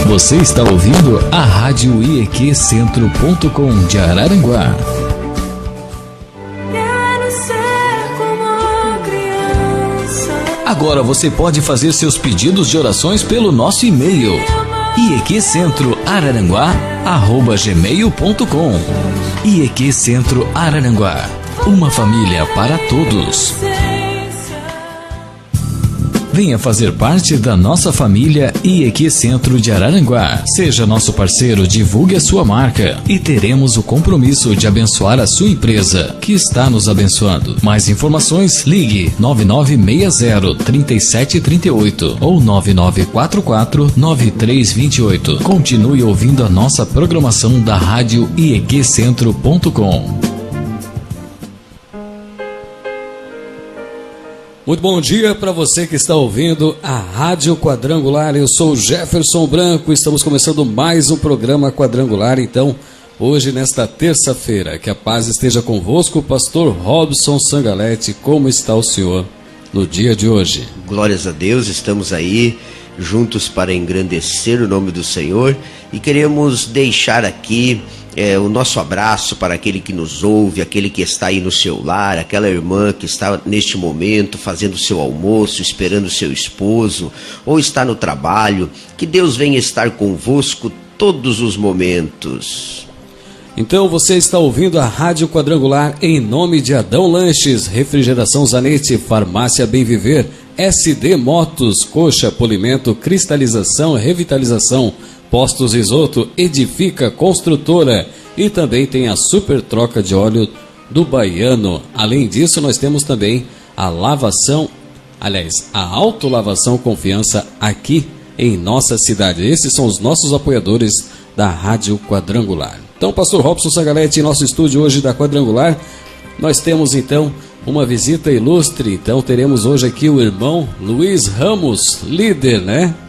Você está ouvindo a Rádio IEQCentro.com de Araranguá. Agora você pode fazer seus pedidos de orações pelo nosso e-mail ieqcentroararanguá@gmail.com. IEQ Centro Araranguá, uma família para todos. Venha fazer parte da nossa família IEQ Centro de Araranguá. Seja nosso parceiro, divulgue a sua marca e teremos o compromisso de abençoar a sua empresa, que está nos abençoando. Mais informações, ligue 9960-3738 ou 9944-9328. Continue ouvindo a nossa programação da rádio IEQCentro.com. Muito bom dia para você que está ouvindo a Rádio Quadrangular. Eu sou Jefferson Branco, estamos começando mais um programa Quadrangular. Então, hoje, nesta terça-feira, que a paz esteja convosco, pastor Robson Sangalete. Como está o senhor no dia de hoje? Glórias a Deus, estamos aí juntos para engrandecer o nome do Senhor e queremos deixar aqui o nosso abraço para aquele que nos ouve, aquele que está aí no seu lar, aquela irmã que está neste momento fazendo o seu almoço, esperando o seu esposo, ou está no trabalho. Que Deus venha estar convosco todos os momentos. Então você está ouvindo a Rádio Quadrangular em nome de Adão Lanches, Refrigeração Zanetti, Farmácia Bem Viver, SD Motos, Coxa, Polimento, Cristalização, Revitalização, Postos Risoto, Edifica Construtora e também tem a super troca de óleo do Baiano. Além disso, nós temos também a autolavação Confiança aqui em nossa cidade. Esses são os nossos apoiadores da Rádio Quadrangular. Então, pastor Robson Sangalete, em nosso estúdio hoje da Quadrangular, nós temos então uma visita ilustre. Então teremos hoje aqui o irmão Luiz Ramos, líder,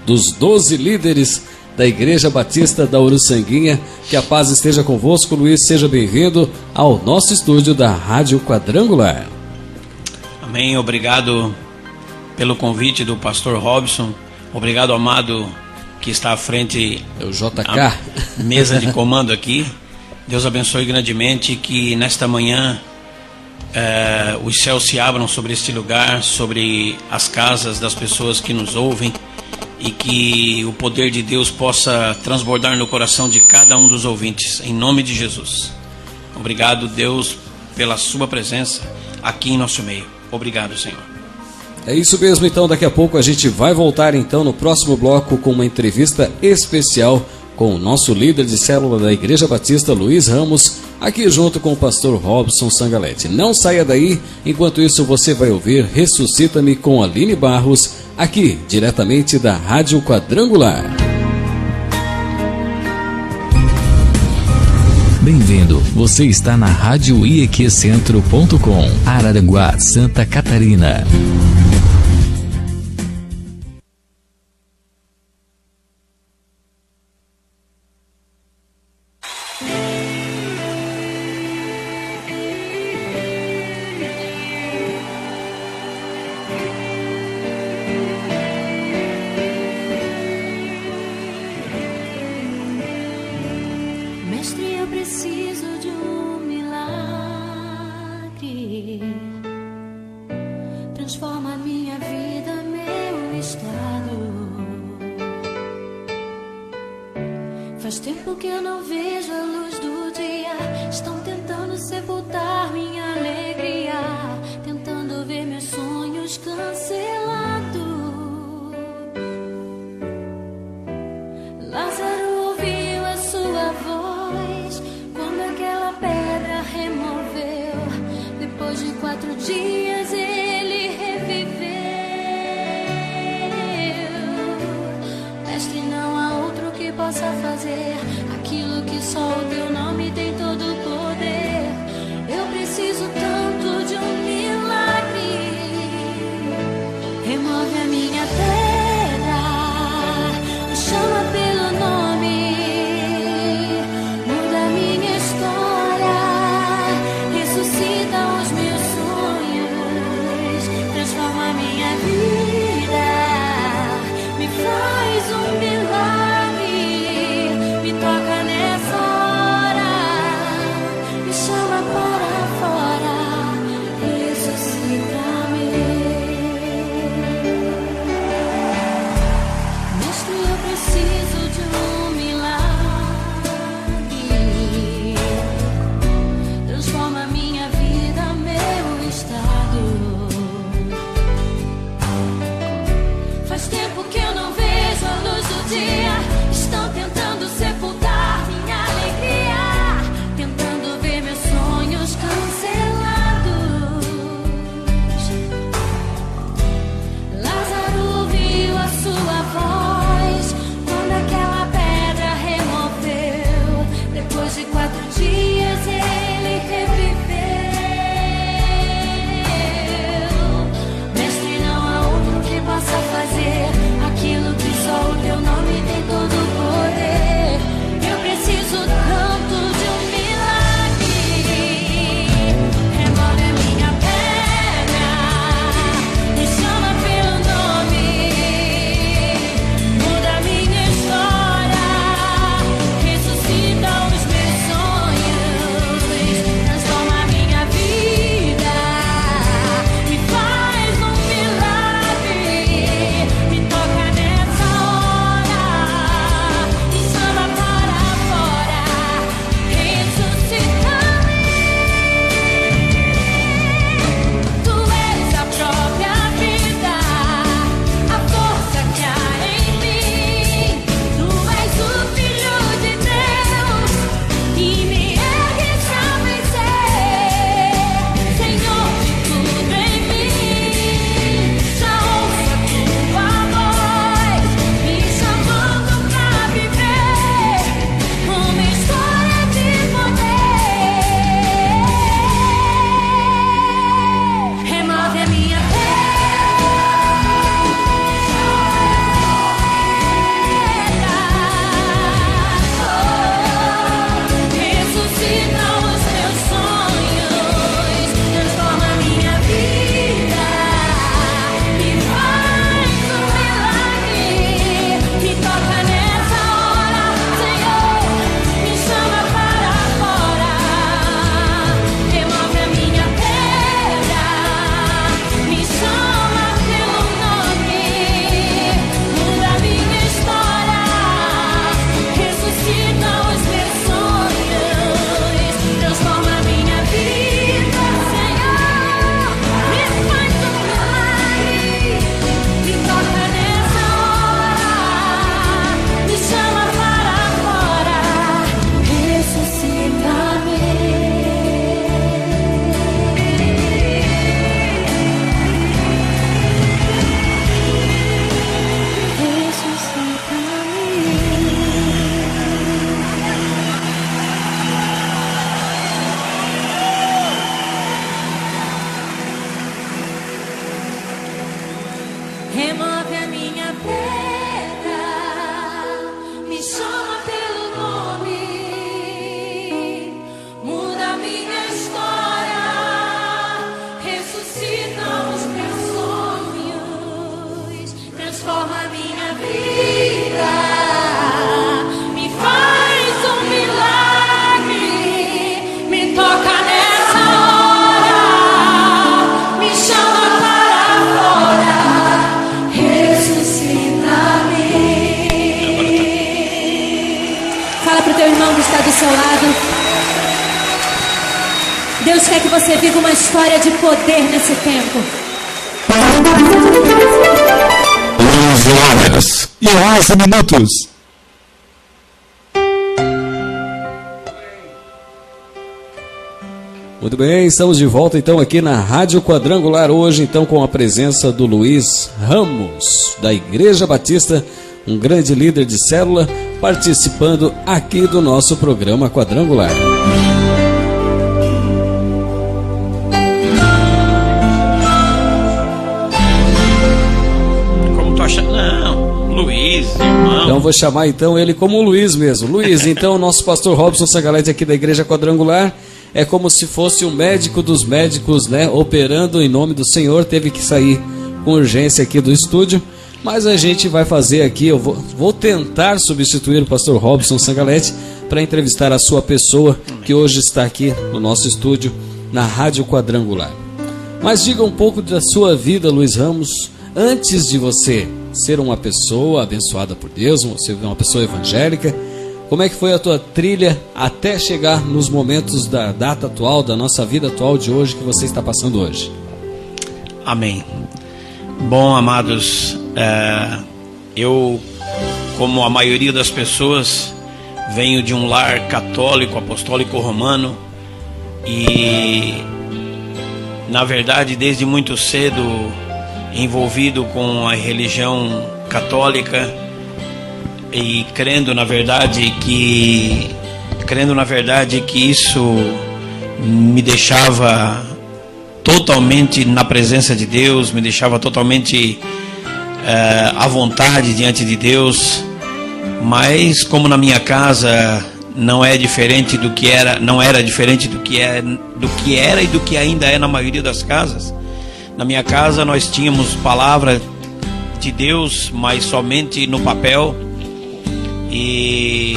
dos 12 líderes da Igreja Batista da Uruçanguinha. Que a paz esteja convosco, Luiz, seja bem-vindo ao nosso estúdio da Rádio Quadrangular. Amém, obrigado pelo convite do pastor Robson, obrigado, amado, que está à frente do JK, mesa de comando aqui. Deus abençoe grandemente, que nesta manhã os céus se abram sobre este lugar, sobre as casas das pessoas que nos ouvem, e que o poder de Deus possa transbordar no coração de cada um dos ouvintes, em nome de Jesus. Obrigado, Deus, pela sua presença aqui em nosso meio. Obrigado, Senhor. É isso mesmo. Então daqui a pouco a gente vai voltar então no próximo bloco com uma entrevista especial com o nosso líder de célula da Igreja Batista, Luiz Ramos, aqui junto com o pastor Robson Sangalete. Não saia daí, enquanto isso você vai ouvir Ressuscita-me com Aline Barros, aqui diretamente da Rádio Quadrangular. Bem-vindo, você está na Rádio IEQCentro.com, Araranguá, Santa Catarina. Faz tempo que eu não vejo a luz do dia. Estão tentando sepultar minha alegria, tentando ver meus sonhos cancelados. Lázaro ouviu a sua voz quando aquela pedra removeu. Depois de 4 dias ele reviveu. Mestre, não há outro que possa fazer aquilo que só o Deus remove a minha pedra, me chama pelo nome, muda a minha história, ressuscita os meus sonhos, transforma a minha vida, me faz um milagre, me toca nessa hora, me chama para fora, ressuscita-me. Fala pro teu irmão que está do seu lado. Deus quer que você viva uma história de poder nesse tempo. 11h11. Muito bem, estamos de volta então aqui na Rádio Quadrangular, hoje então com a presença do Luiz Ramos, da Igreja Batista, um grande líder de célula, participando aqui do nosso programa Quadrangular. Como tu acha? Não, Luiz, irmão. Então vou chamar então ele como Luiz mesmo. Luiz, então o nosso pastor Robson Sangalete aqui da Igreja Quadrangular é como se fosse o médico dos médicos, né? Operando em nome do Senhor, teve que sair com urgência aqui do estúdio, mas a gente vai fazer aqui, eu vou tentar substituir o pastor Robson Sangalete para entrevistar a sua pessoa, que hoje está aqui no nosso estúdio, na Rádio Quadrangular. Mas diga um pouco da sua vida, Luiz Ramos, antes de você ser uma pessoa abençoada por Deus, você uma pessoa evangélica. Como é que foi a tua trilha até chegar nos momentos da data atual, da nossa vida atual de hoje, que você está passando hoje? Amém. Bom, amados, eu, como a maioria das pessoas, venho de um lar católico, apostólico romano, e, na verdade, desde muito cedo, envolvido com a religião católica, e crendo na verdade que isso me deixava totalmente na presença de Deus, me deixava totalmente à vontade diante de Deus. Mas como na minha casa não era diferente do que era e do que ainda é na maioria das casas, na minha casa nós tínhamos palavra de Deus, mas somente no papel. E,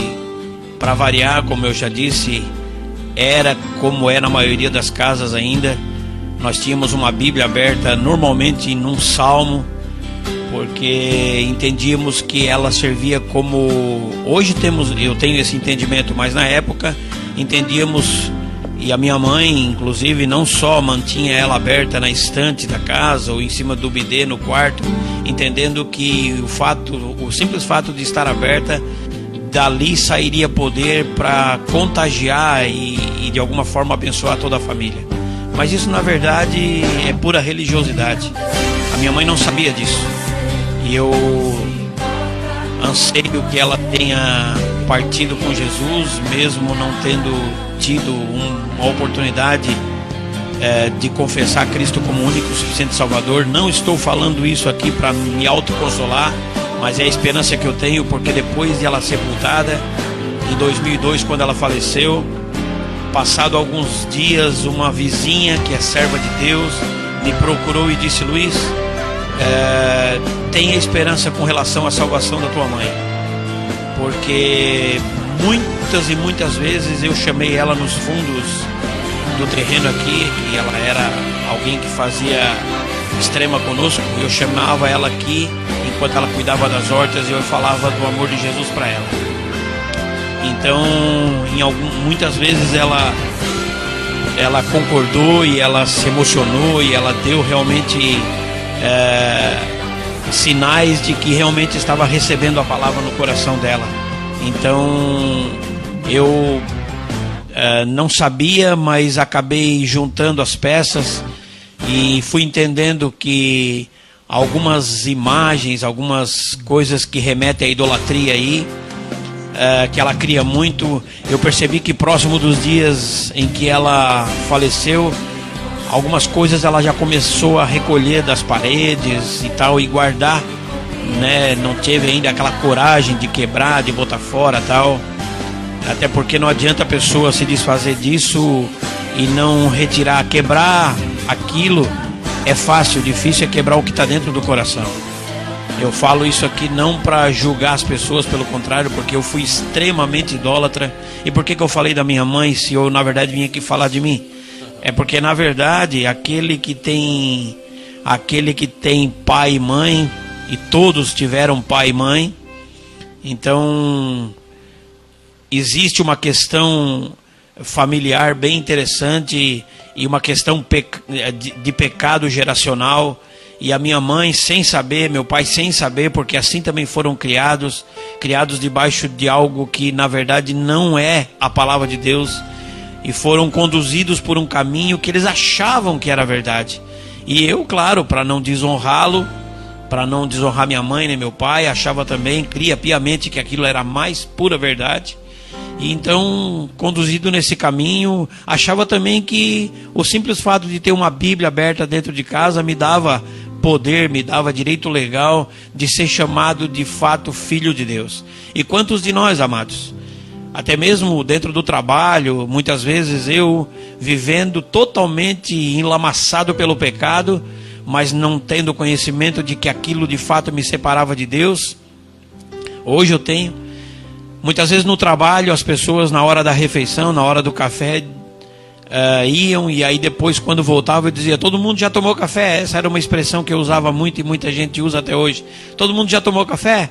para variar, como eu já disse, era como é na maioria das casas ainda. Nós tínhamos uma Bíblia aberta normalmente num salmo, porque entendíamos que ela servia como... Hoje eu tenho esse entendimento, mas na época entendíamos, e a minha mãe, inclusive, não só mantinha ela aberta na estante da casa ou em cima do bidê no quarto, entendendo que o simples fato de estar aberta, dali sairia poder para contagiar e de alguma forma abençoar toda a família. Mas isso na verdade é pura religiosidade. A minha mãe não sabia disso, e eu anseio que ela tenha partido com Jesus, mesmo não tendo tido uma oportunidade de confessar Cristo como único e suficiente Salvador. Não estou falando isso aqui para me autoconsolar, mas é a esperança que eu tenho, porque depois de ela sepultada, em 2002, quando ela faleceu, passado alguns dias, uma vizinha que é serva de Deus me procurou e disse: Luiz, tenha esperança com relação à salvação da tua mãe, porque muitas e muitas vezes eu chamei ela nos fundos do terreno aqui, e ela era alguém que fazia extrema conosco. Eu chamava ela aqui enquanto ela cuidava das hortas, e eu falava do amor de Jesus para ela. Então, muitas vezes ela concordou, e ela se emocionou, e ela deu realmente sinais de que realmente estava recebendo a palavra no coração dela. Então, eu não sabia, mas acabei juntando as peças e fui entendendo que algumas imagens, algumas coisas que remetem à idolatria aí, que ela cria muito. Eu percebi que próximo dos dias em que ela faleceu, algumas coisas ela já começou a recolher das paredes e tal, e guardar, né? Não teve ainda aquela coragem de quebrar, de botar fora tal. Até porque não adianta a pessoa se desfazer disso e não retirar. Quebrar aquilo é fácil, difícil é quebrar o que está dentro do coração. Eu falo isso aqui não para julgar as pessoas, pelo contrário, porque eu fui extremamente idólatra. E por que eu falei da minha mãe se eu na verdade vim aqui falar de mim? É porque na verdade aquele que tem pai e mãe, e todos tiveram pai e mãe, então existe uma questão familiar bem interessante e uma questão de pecado geracional. E a minha mãe sem saber, meu pai sem saber, porque assim também foram criados debaixo de algo que na verdade não é a palavra de Deus, e foram conduzidos por um caminho que eles achavam que era verdade. E eu, claro, para não desonrá-lo, para não desonrar minha mãe nem meu pai, achava também, cria piamente que aquilo era a mais pura verdade. E então, conduzido nesse caminho, achava também que o simples fato de ter uma Bíblia aberta dentro de casa me dava poder, me dava direito legal de ser chamado de fato filho de Deus. E quantos de nós, amados, até mesmo dentro do trabalho, muitas vezes eu vivendo totalmente enlamaçado pelo pecado, mas não tendo conhecimento de que aquilo de fato me separava de Deus. Hoje eu tenho. Muitas vezes no trabalho as pessoas na hora da refeição, na hora do café, iam, e aí depois quando voltava eu dizia: todo mundo já tomou café? Essa era uma expressão que eu usava muito e muita gente usa até hoje. Todo mundo já tomou café?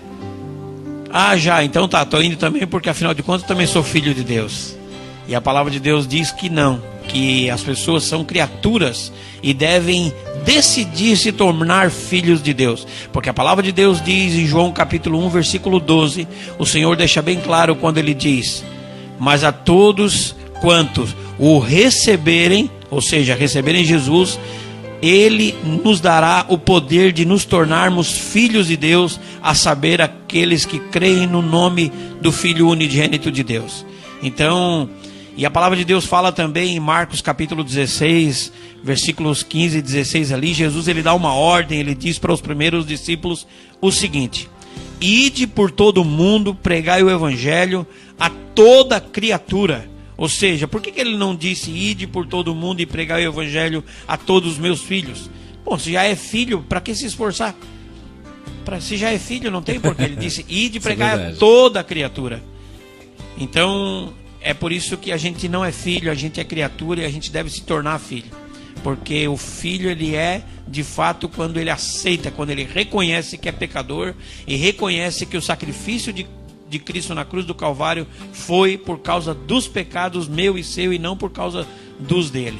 Ah, já, então tá, tô indo também, porque afinal de contas eu também sou filho de Deus. E a palavra de Deus diz que não, que as pessoas são criaturas e devem decidir se tornar filhos de Deus. Porque a palavra de Deus diz em João capítulo 1, versículo 12, o Senhor deixa bem claro quando ele diz: mas a todos quantos o receberem, ou seja, receberem Jesus, Ele nos dará o poder de nos tornarmos filhos de Deus, a saber, aqueles que creem no nome do Filho unigênito de Deus. Então, e a palavra de Deus fala também em Marcos capítulo 16, versículos 15 e 16 ali, Jesus ele dá uma ordem, ele diz para os primeiros discípulos o seguinte: ide por todo o mundo, pregai o evangelho a toda criatura. Ou seja, por que ele não disse ide por todo mundo e pregar o evangelho a todos os meus filhos? Bom, se já é filho, para que se esforçar? Se já é filho, não tem porquê. Ele disse ide pregar a toda criatura. Então, é por isso que a gente não é filho, a gente é criatura e a gente deve se tornar filho. Porque o filho, ele é de fato quando ele aceita, quando ele reconhece que é pecador e reconhece que o sacrifício de Cristo na cruz do Calvário foi por causa dos pecados meu e seu e não por causa dos dele.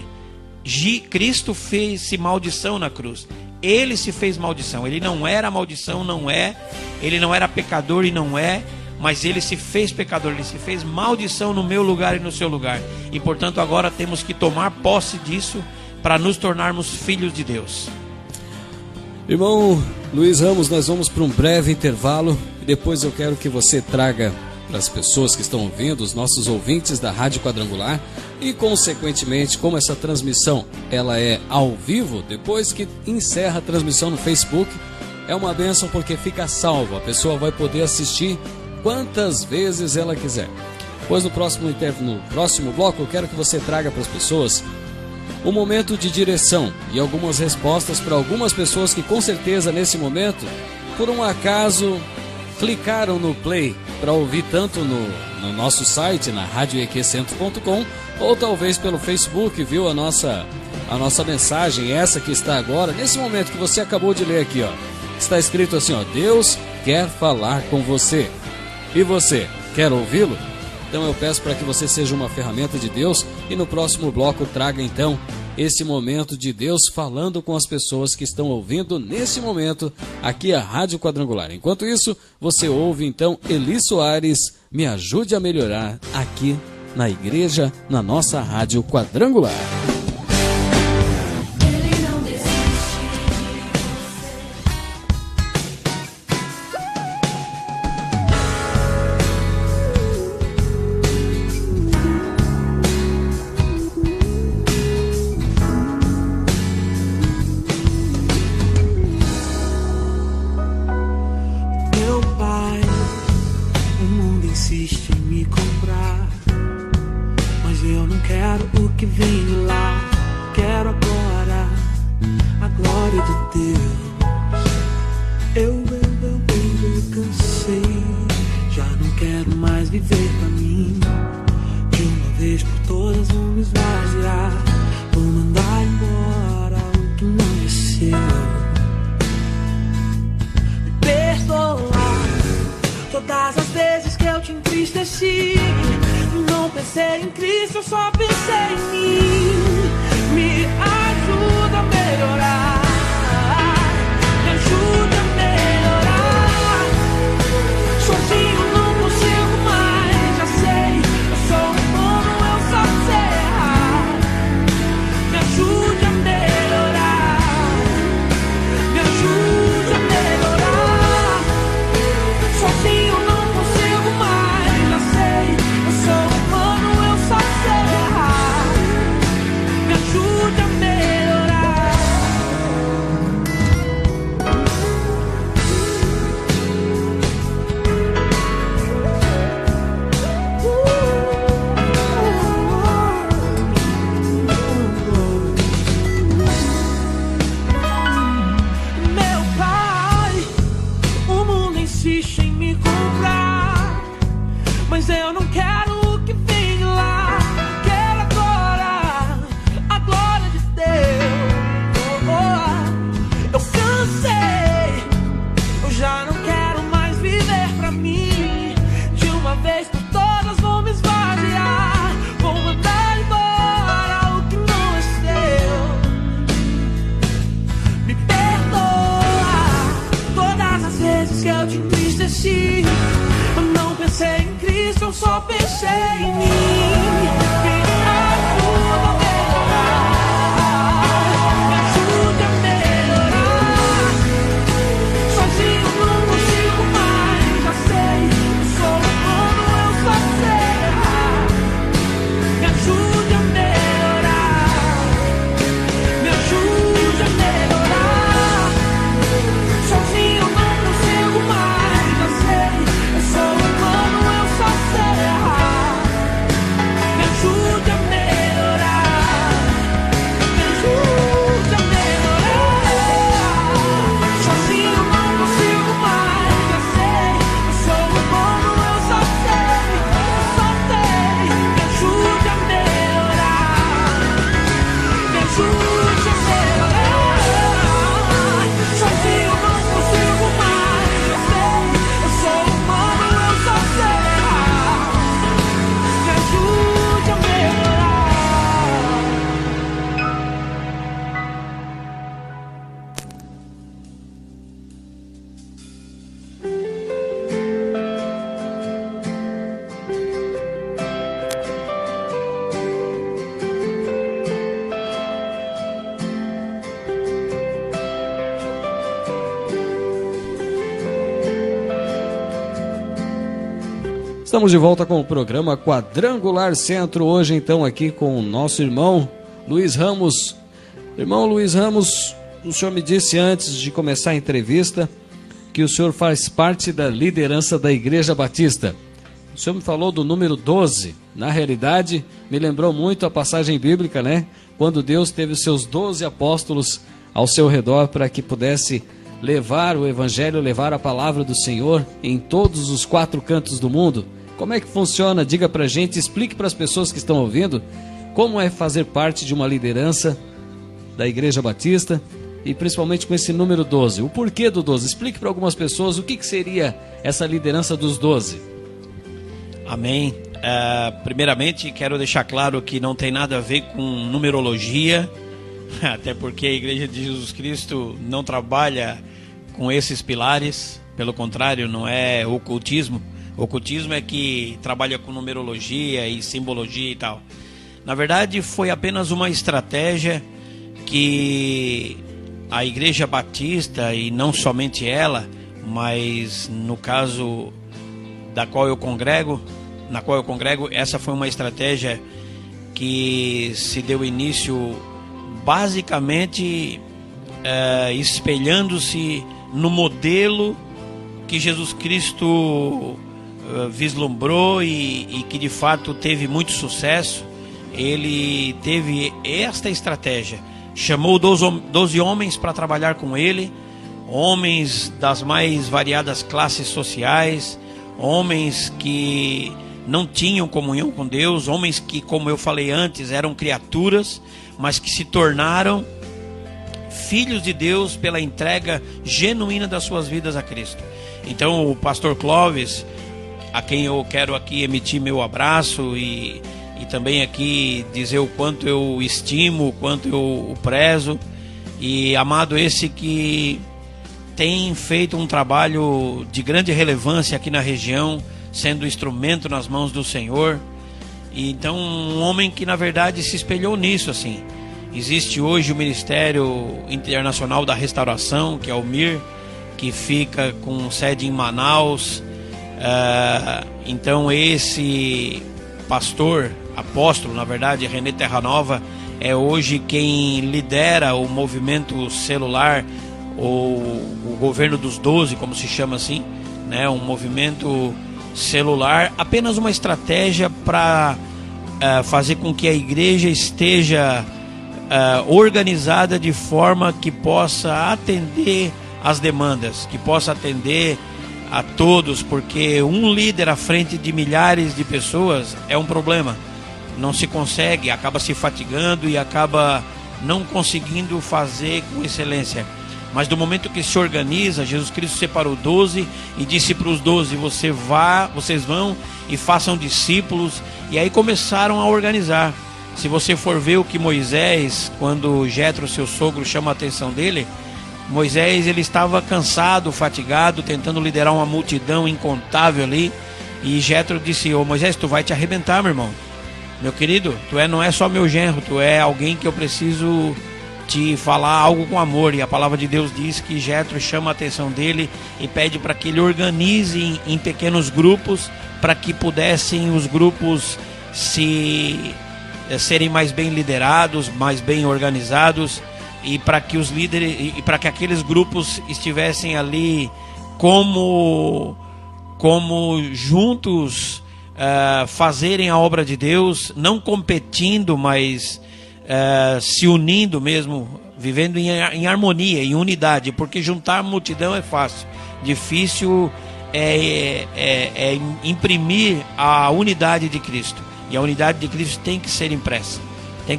Cristo fez-se maldição na cruz. Ele se fez maldição. Ele não era maldição, não é. Ele não era pecador e não é. Mas ele se fez pecador. Ele se fez maldição no meu lugar e no seu lugar. E portanto agora temos que tomar posse disso para nos tornarmos filhos de Deus. Irmão Luiz Ramos, nós vamos para um breve intervalo e depois eu quero que você traga para as pessoas que estão ouvindo, os nossos ouvintes da Rádio Quadrangular, e consequentemente, como essa transmissão ela é ao vivo, depois que encerra a transmissão no Facebook, é uma bênção porque fica salvo, a pessoa vai poder assistir quantas vezes ela quiser. Pois no próximo bloco eu quero que você traga para as pessoas um momento de direção e algumas respostas para algumas pessoas que com certeza nesse momento, por um acaso, clicaram no play para ouvir tanto no nosso site, na radioeqcentro.com, ou talvez pelo Facebook, viu a nossa mensagem, essa que está agora, nesse momento que você acabou de ler aqui, ó. Está escrito assim, ó: Deus quer falar com você. E você, quer ouvi-lo? Então eu peço para que você seja uma ferramenta de Deus e no próximo bloco traga então esse momento de Deus falando com as pessoas que estão ouvindo nesse momento aqui a Rádio Quadrangular. Enquanto isso, você ouve então Eli Soares, Me Ajude a Melhorar, aqui na igreja, na nossa Rádio Quadrangular. glória de Deus. Eu cansei, já não quero mais viver pra mim. De uma vez por todas vou me esvaziar, vou mandar embora o que não é seu. Me perdoa todas as vezes que eu te entristeci. Não pensei em Cristo, eu só pensei em mim. Me ajuda a melhorar, me ajuda a melhorar. Sozinho não consigo mais, já sei, eu sou humano, eu só sei errar. Me ajude a melhorar, me ajude a melhorar. Sozinho não consigo mais, já sei, eu sou humano, eu só sei errar. Me ajude a melhorar. Meu pai, o mundo insiste em me comprar, mas eu não quero o que vem de lá. Quero agora a glória de Deus. Eu cansei, eu já não quero mais viver pra mim. De uma vez por todas vou me esvaziar, vou mandar embora o que não é seu. Me perdoa todas as vezes que eu te entristeci. Eu não pensei em Cristo, eu só pensei em mim. Me ajuda a melhorar, me ajuda a melhorar. Sozinho não consigo mais, já sei, eu sou humano, eu só sei errar. Me ajude a melhorar, me ajude a melhorar. Sozinho não consigo mais, já sei, eu sou humano, eu só sei errar. Me ajude a melhorar, me ajude a melhorar. Sozinho não consigo mais, já sei, eu sou humano, eu só sei. Me ajude a melhorar, me ajude a melhorar. Sozinho não consigo mais, já sei, eu sou humano, eu só sei errar. Me ajude a melhorar. Estamos de volta com o programa Quadrangular Centro, hoje então aqui com o nosso irmão Luiz Ramos. Irmão Luiz Ramos, o senhor me disse antes de começar a entrevista que o senhor faz parte da liderança da Igreja Batista. O senhor me falou do número 12, na realidade me lembrou muito a passagem bíblica, né? Quando Deus teve os seus 12 apóstolos ao seu redor para que pudesse levar o Evangelho, levar a palavra do Senhor em todos os 4 cantos do mundo. Como é que funciona? Diga pra gente, explique para as pessoas que estão ouvindo como é fazer parte de uma liderança da Igreja Batista e principalmente com esse número 12. O porquê do 12? Explique para algumas pessoas o que seria essa liderança dos 12. Amém. Primeiramente, quero deixar claro que não tem nada a ver com numerologia, até porque a Igreja de Jesus Cristo não trabalha com esses pilares, pelo contrário, não é ocultismo. Ocultismo é que trabalha com numerologia e simbologia e tal. Na verdade, foi apenas uma estratégia que a Igreja Batista, e não somente ela, mas no caso na qual eu congrego, essa foi uma estratégia que se deu início basicamente espelhando-se no modelo que Jesus Cristo vislumbrou e que de fato teve muito sucesso. Ele teve esta estratégia, chamou 12 homens para trabalhar com ele, homens das mais variadas classes sociais, homens que não tinham comunhão com Deus, homens que, como eu falei antes, eram criaturas, mas que se tornaram filhos de Deus pela entrega genuína das suas vidas a Cristo. Então o pastor Clóvis, a quem eu quero aqui emitir meu abraço e também aqui dizer o quanto eu estimo, o quanto eu o prezo, e amado esse que tem feito um trabalho de grande relevância aqui na região, sendo instrumento nas mãos do Senhor. E então um homem que na verdade se espelhou nisso assim. Existe hoje o Ministério Internacional da Restauração, que é o MIR, que fica com sede em Manaus. Então esse pastor, apóstolo, na verdade, René Terranova, é hoje quem lidera o movimento celular, ou o governo dos 12, como se chama assim, né? Um movimento celular, apenas uma estratégia para fazer com que a igreja esteja organizada de forma que possa atender as demandas, que possa atender a todos, porque um líder à frente de milhares de pessoas é um problema, não se consegue, acaba se fatigando e acaba não conseguindo fazer com excelência. Mas do momento que se organiza, Jesus Cristo separou 12 e disse para os 12, vocês vão e façam discípulos. E aí começaram a organizar. Se você for ver o que Moisés, quando Jetro, seu sogro, chama a atenção dele, Moisés ele estava cansado, fatigado, tentando liderar uma multidão incontável ali. E Jetro disse, Moisés, tu vai te arrebentar, meu irmão. Meu querido, não é só meu genro, tu é alguém que eu preciso te falar algo com amor. E a palavra de Deus diz que Jetro chama a atenção dele e pede para que ele organize em pequenos grupos, para que pudessem os grupos serem mais bem liderados, mais bem organizados, e para que os líderes e para que aqueles grupos estivessem ali como juntos fazerem a obra de Deus, não competindo, mas se unindo mesmo, vivendo em harmonia, em unidade, porque juntar multidão é fácil, difícil é imprimir a unidade de Cristo, e a unidade de Cristo tem que ser impressa, tem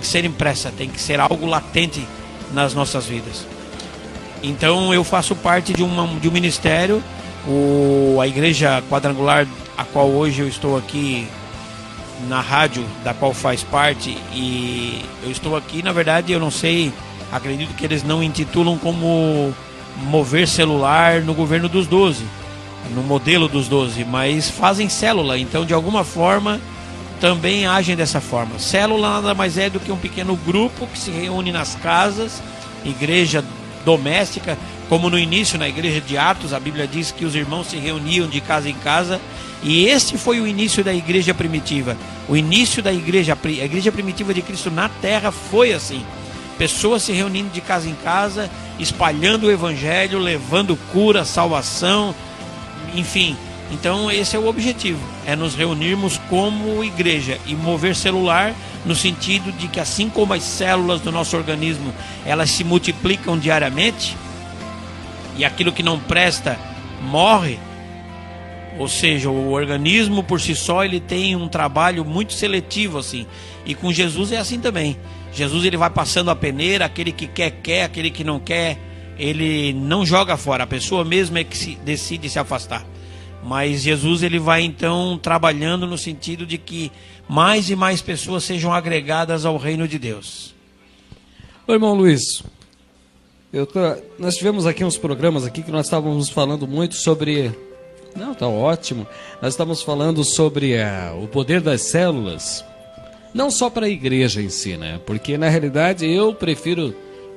que ser algo latente nas nossas vidas. Então eu faço parte de um ministério, a Igreja Quadrangular, a qual hoje eu estou aqui na rádio, da qual faz parte, e eu estou aqui, na verdade, eu não sei, acredito que eles não intitulam como mover celular no governo dos 12, no modelo dos 12, mas fazem célula, então de alguma forma também agem dessa forma. Célula nada mais é do que um pequeno grupo que se reúne nas casas, igreja doméstica, como no início na igreja de Atos, a Bíblia diz que os irmãos se reuniam de casa em casa, e esse foi o início da igreja primitiva. O início da igreja, a igreja primitiva de Cristo na terra foi assim, pessoas se reunindo de casa em casa, espalhando o evangelho, levando cura, salvação, enfim. Então esse é o objetivo, é nos reunirmos como igreja e mover celular no sentido de que assim como as células do nosso organismo, elas se multiplicam diariamente e aquilo que não presta morre, ou seja, o organismo por si só ele tem um trabalho muito seletivo assim, e com Jesus é assim também. Jesus ele vai passando a peneira, aquele que quer, aquele que não quer, ele não joga fora, a pessoa mesmo é que decide se afastar. Mas Jesus ele vai então trabalhando no sentido de que mais e mais pessoas sejam agregadas ao reino de Deus. Ô, irmão Luiz, nós tivemos aqui uns programas aqui que nós estávamos falando muito sobre... Não, tá ótimo. Nós estamos falando sobre o poder das células, não só para a igreja em si, né? Porque na realidade eu prefiro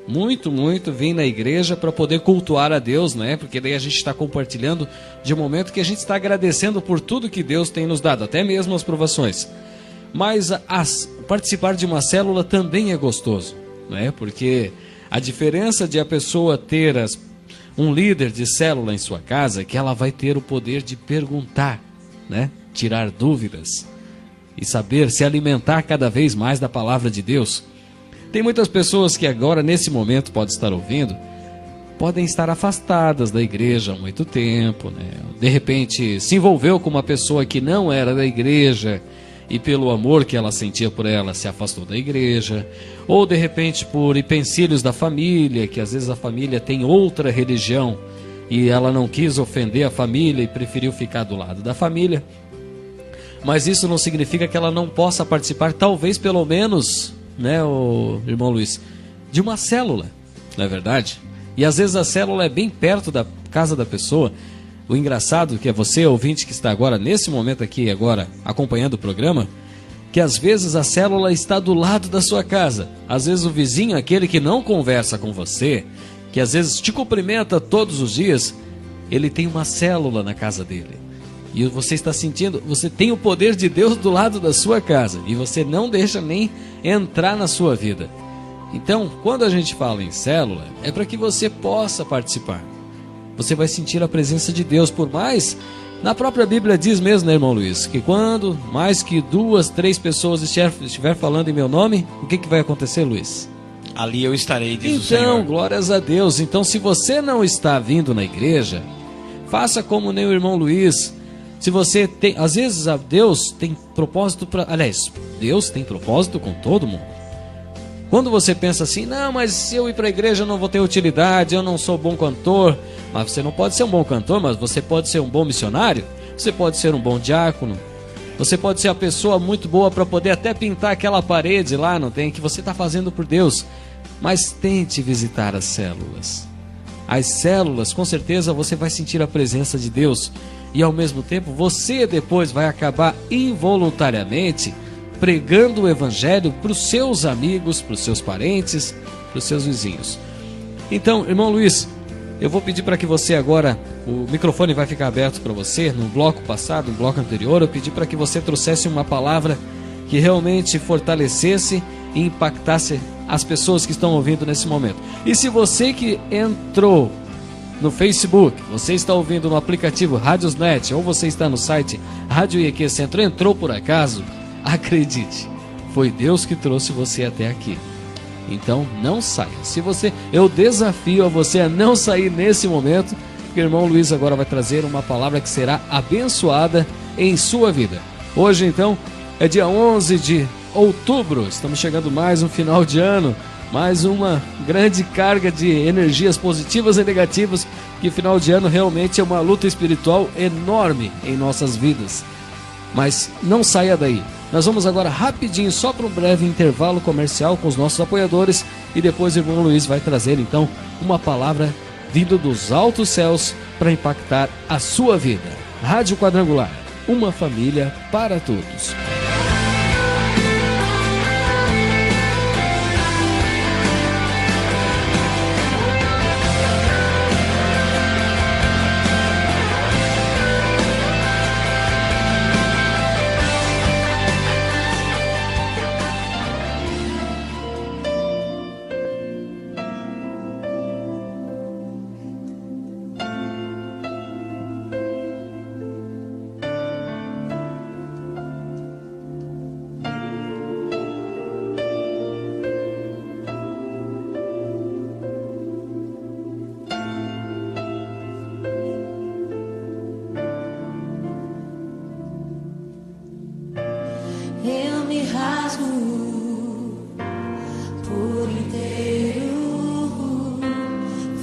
muito vir na igreja para poder cultuar a Deus, né? Porque daí a gente está compartilhando de um momento que a gente está agradecendo por tudo que Deus tem nos dado, até mesmo as provações. Mas participar de uma célula também é gostoso, né? Porque a diferença de a pessoa ter um líder de célula em sua casa é que ela vai ter o poder de perguntar, né? Tirar dúvidas e saber se alimentar cada vez mais da palavra de Deus. Tem muitas pessoas que agora, nesse momento, podem estar ouvindo, podem estar afastadas da igreja há muito tempo, né? De repente se envolveu com uma pessoa que não era da igreja e pelo amor que ela sentia por ela se afastou da igreja, ou de repente por empecilhos da família, que às vezes a família tem outra religião e ela não quis ofender a família e preferiu ficar do lado da família. Mas isso não significa que ela não possa participar, talvez pelo menos, né, o irmão Luiz, de uma célula, não é verdade? E às vezes a célula é bem perto da casa da pessoa. O engraçado que é você, ouvinte, que está agora, nesse momento aqui, agora, acompanhando o programa, que às vezes a célula está do lado da sua casa. Às vezes o vizinho, aquele que não conversa com você, que às vezes te cumprimenta todos os dias, ele tem uma célula na casa dele. E você está sentindo, você tem o poder de Deus do lado da sua casa, e você não deixa nem entrar na sua vida. Então, quando a gente fala em célula, é para que você possa participar. Você vai sentir a presença de Deus, por mais... Na própria Bíblia diz mesmo, né, irmão Luiz, que quando mais que 2, 3 pessoas estiver falando em meu nome, o que vai acontecer, Luiz? Ali eu estarei, diz o Senhor. Então, glórias a Deus. Então, se você não está vindo na igreja, faça como nem o irmão Luiz. Se você tem... Às vezes, Deus tem propósito para... Aliás, Deus tem propósito com todo mundo. Quando você pensa assim, não, mas se eu ir para a igreja eu não vou ter utilidade, eu não sou bom cantor. Mas você não pode ser um bom cantor, mas você pode ser um bom missionário, você pode ser um bom diácono, você pode ser a pessoa muito boa para poder até pintar aquela parede lá, não tem, que você está fazendo por Deus. Mas tente visitar as células. As células, com certeza você vai sentir a presença de Deus. E ao mesmo tempo, você depois vai acabar involuntariamente pregando o evangelho para os seus amigos, para os seus parentes, para os seus vizinhos. Então, irmão Luiz, eu vou pedir para que você agora, o microfone vai ficar aberto para você. No bloco passado, no bloco anterior, eu pedi para que você trouxesse uma palavra que realmente fortalecesse e impactasse as pessoas que estão ouvindo nesse momento. E se você que entrou no Facebook, você está ouvindo no aplicativo Radiosnet, ou você está no site Rádio IEQ Centro, entrou por acaso, acredite, foi Deus que trouxe você até aqui. Então não saia. Eu desafio a você a não sair nesse momento, porque o irmão Luiz agora vai trazer uma palavra que será abençoada em sua vida. Hoje então é dia 11 de outubro, estamos chegando mais um final de ano, mais uma grande carga de energias positivas e negativas, que final de ano realmente é uma luta espiritual enorme em nossas vidas. Mas não saia daí. Nós vamos agora rapidinho, só para um breve intervalo comercial com os nossos apoiadores, e depois o irmão Luiz vai trazer então uma palavra vindo dos altos céus para impactar a sua vida. Rádio Quadrangular, uma família para todos. Eu me rasgo por inteiro,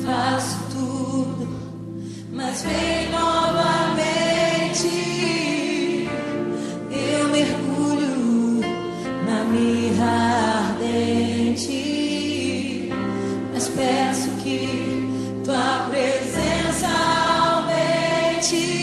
faço tudo, mas vem novamente. Eu mergulho na mirra ardente, mas peço que tua presença aumente.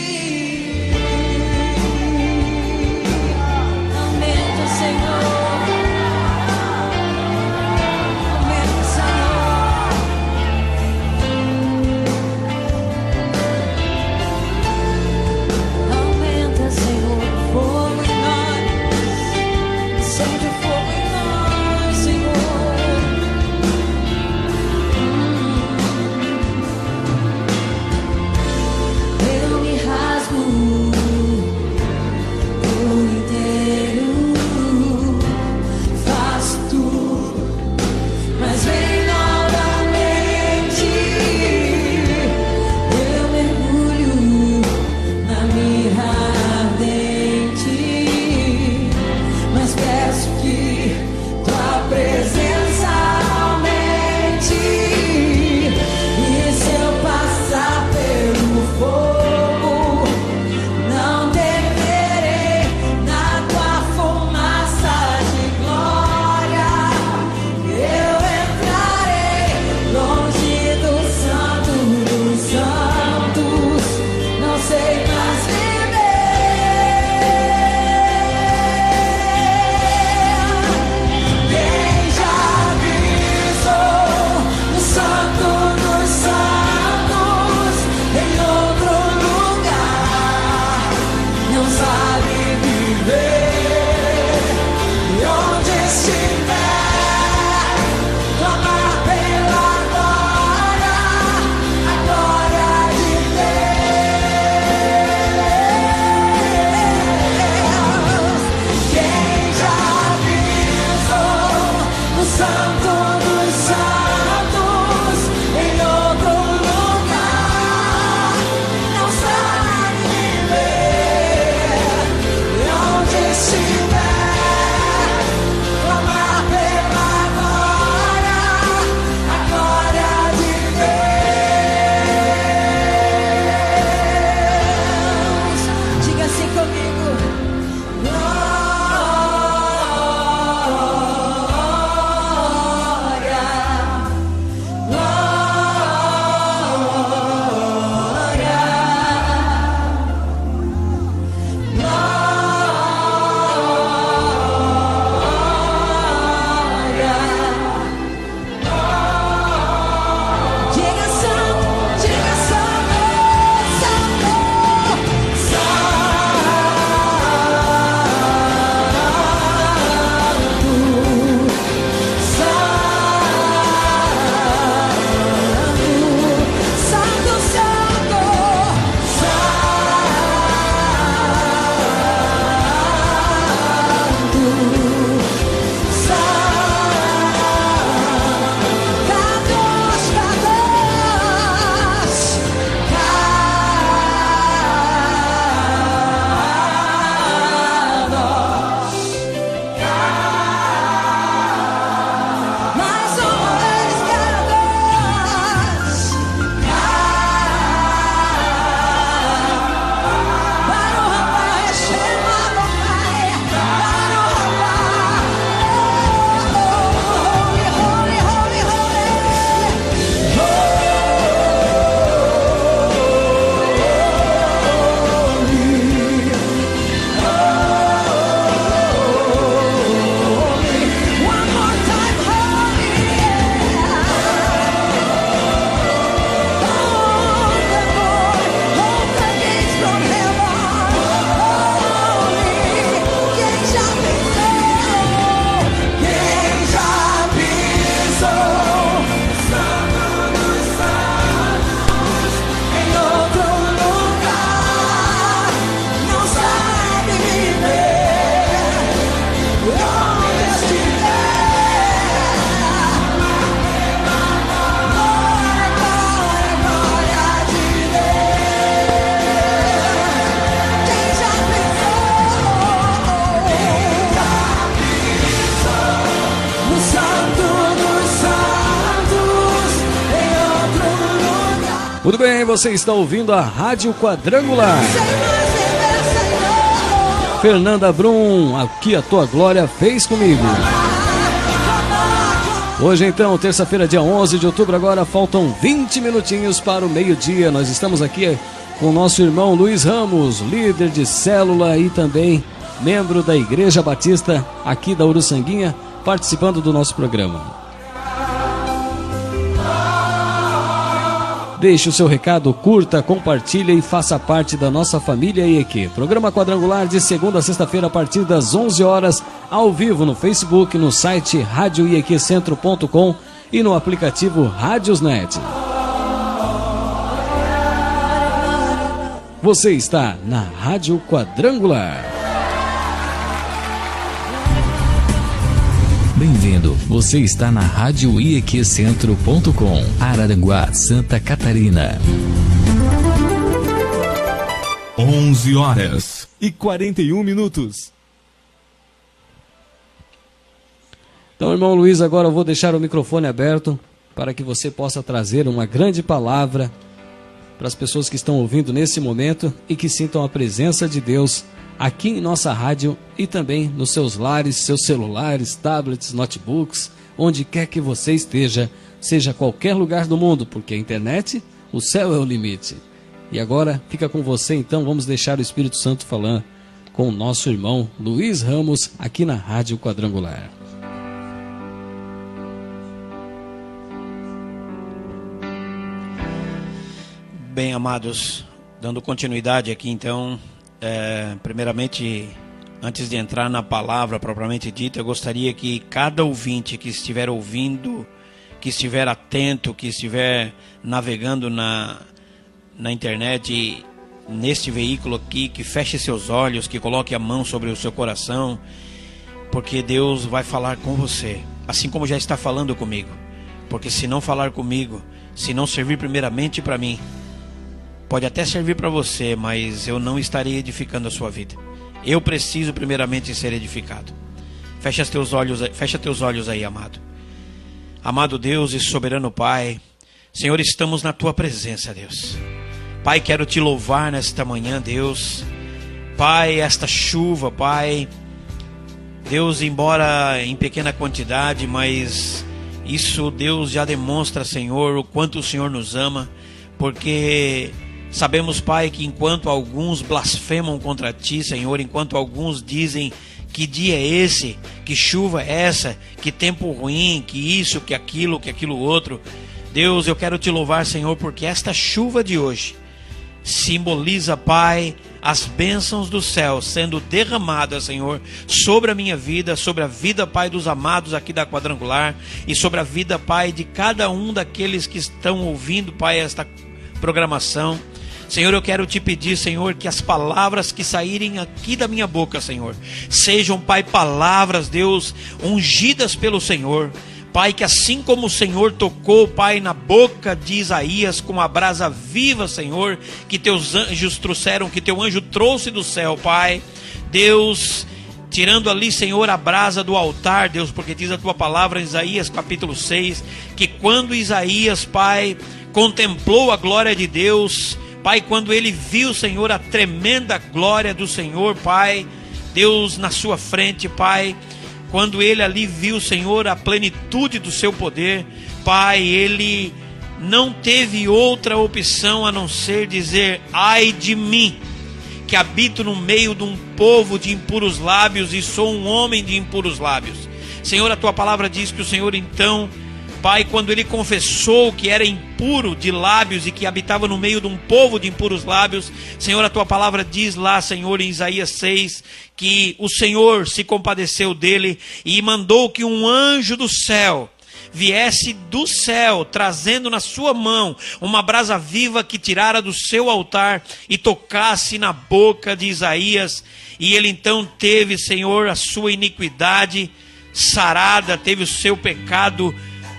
Muito bem, você está ouvindo a Rádio Quadrangular. Fernanda Brum, aqui a tua glória fez comigo. Hoje então, terça-feira, dia 11 de outubro, agora faltam 20 minutinhos para o meio-dia. Nós estamos aqui com o nosso irmão Luiz Ramos, líder de célula e também membro da Igreja Batista aqui da Uruçanguinha, participando do nosso programa. Deixe o seu recado, curta, compartilhe e faça parte da nossa família IEQ. Programa Quadrangular de segunda a sexta-feira a partir das 11 horas, ao vivo no Facebook, no site radioieqcentro.com e no aplicativo Rádiosnet. Você está na Rádio Quadrangular. Bem-vindo, você está na Rádio ieqcentro.com, Araranguá, Santa Catarina. 11h41. Então, irmão Luiz, agora eu vou deixar o microfone aberto para que você possa trazer uma grande palavra para as pessoas que estão ouvindo nesse momento e que sintam a presença de Deus aqui em nossa rádio e também nos seus lares, seus celulares, tablets, notebooks, onde quer que você esteja, seja qualquer lugar do mundo, porque a internet, o céu é o limite. E agora fica com você, então vamos deixar o Espírito Santo falando com o nosso irmão Luiz Ramos aqui na Rádio Quadrangular. Bem, amados, dando continuidade aqui então, primeiramente, antes de entrar na palavra propriamente dita, eu gostaria que cada ouvinte que estiver ouvindo, que estiver atento, que estiver navegando na internet, neste veículo aqui, que feche seus olhos, que coloque a mão sobre o seu coração, porque Deus vai falar com você, assim como já está falando comigo. Porque se não falar comigo, se não servir primeiramente para mim, pode até servir para você, mas eu não estarei edificando a sua vida. Eu preciso primeiramente ser edificado. Fecha teus olhos aí, amado. Amado Deus e soberano Pai, Senhor, estamos na tua presença, Deus. Pai, quero te louvar nesta manhã, Deus. Pai, esta chuva, Pai, Deus, embora em pequena quantidade, mas isso, Deus, já demonstra, Senhor, o quanto o Senhor nos ama, porque sabemos, Pai, que enquanto alguns blasfemam contra Ti, Senhor, enquanto alguns dizem que dia é esse, que chuva é essa, que tempo ruim, que isso, que aquilo outro, Deus, eu quero Te louvar, Senhor, porque esta chuva de hoje simboliza, Pai, as bênçãos do céu sendo derramadas, Senhor, sobre a minha vida, sobre a vida, Pai, dos amados aqui da Quadrangular e sobre a vida, Pai, de cada um daqueles que estão ouvindo, Pai, esta programação. Senhor, eu quero te pedir, Senhor, que as palavras que saírem aqui da minha boca, Senhor, sejam, Pai, palavras, Deus, ungidas pelo Senhor. Pai, que assim como o Senhor tocou, Pai, na boca de Isaías com a brasa viva, Senhor, que teus anjos trouxeram, que teu anjo trouxe do céu, Pai, Deus, tirando ali, Senhor, a brasa do altar, Deus, porque diz a tua palavra em Isaías capítulo 6, que quando Isaías, Pai, contemplou a glória de Deus, Pai, quando ele viu, Senhor, a tremenda glória do Senhor, Pai, Deus na sua frente, Pai, quando ele ali viu, Senhor, a plenitude do seu poder, Pai, ele não teve outra opção a não ser dizer: ai de mim, que habito no meio de um povo de impuros lábios e sou um homem de impuros lábios. Senhor, a tua palavra diz que o Senhor então, Pai, quando ele confessou que era impuro de lábios e que habitava no meio de um povo de impuros lábios, Senhor, a tua palavra diz lá, Senhor, em Isaías 6, que o Senhor se compadeceu dele e mandou que um anjo do céu viesse do céu, trazendo na sua mão uma brasa viva que tirara do seu altar e tocasse na boca de Isaías. E ele então teve, Senhor, a sua iniquidade sarada, teve o seu pecado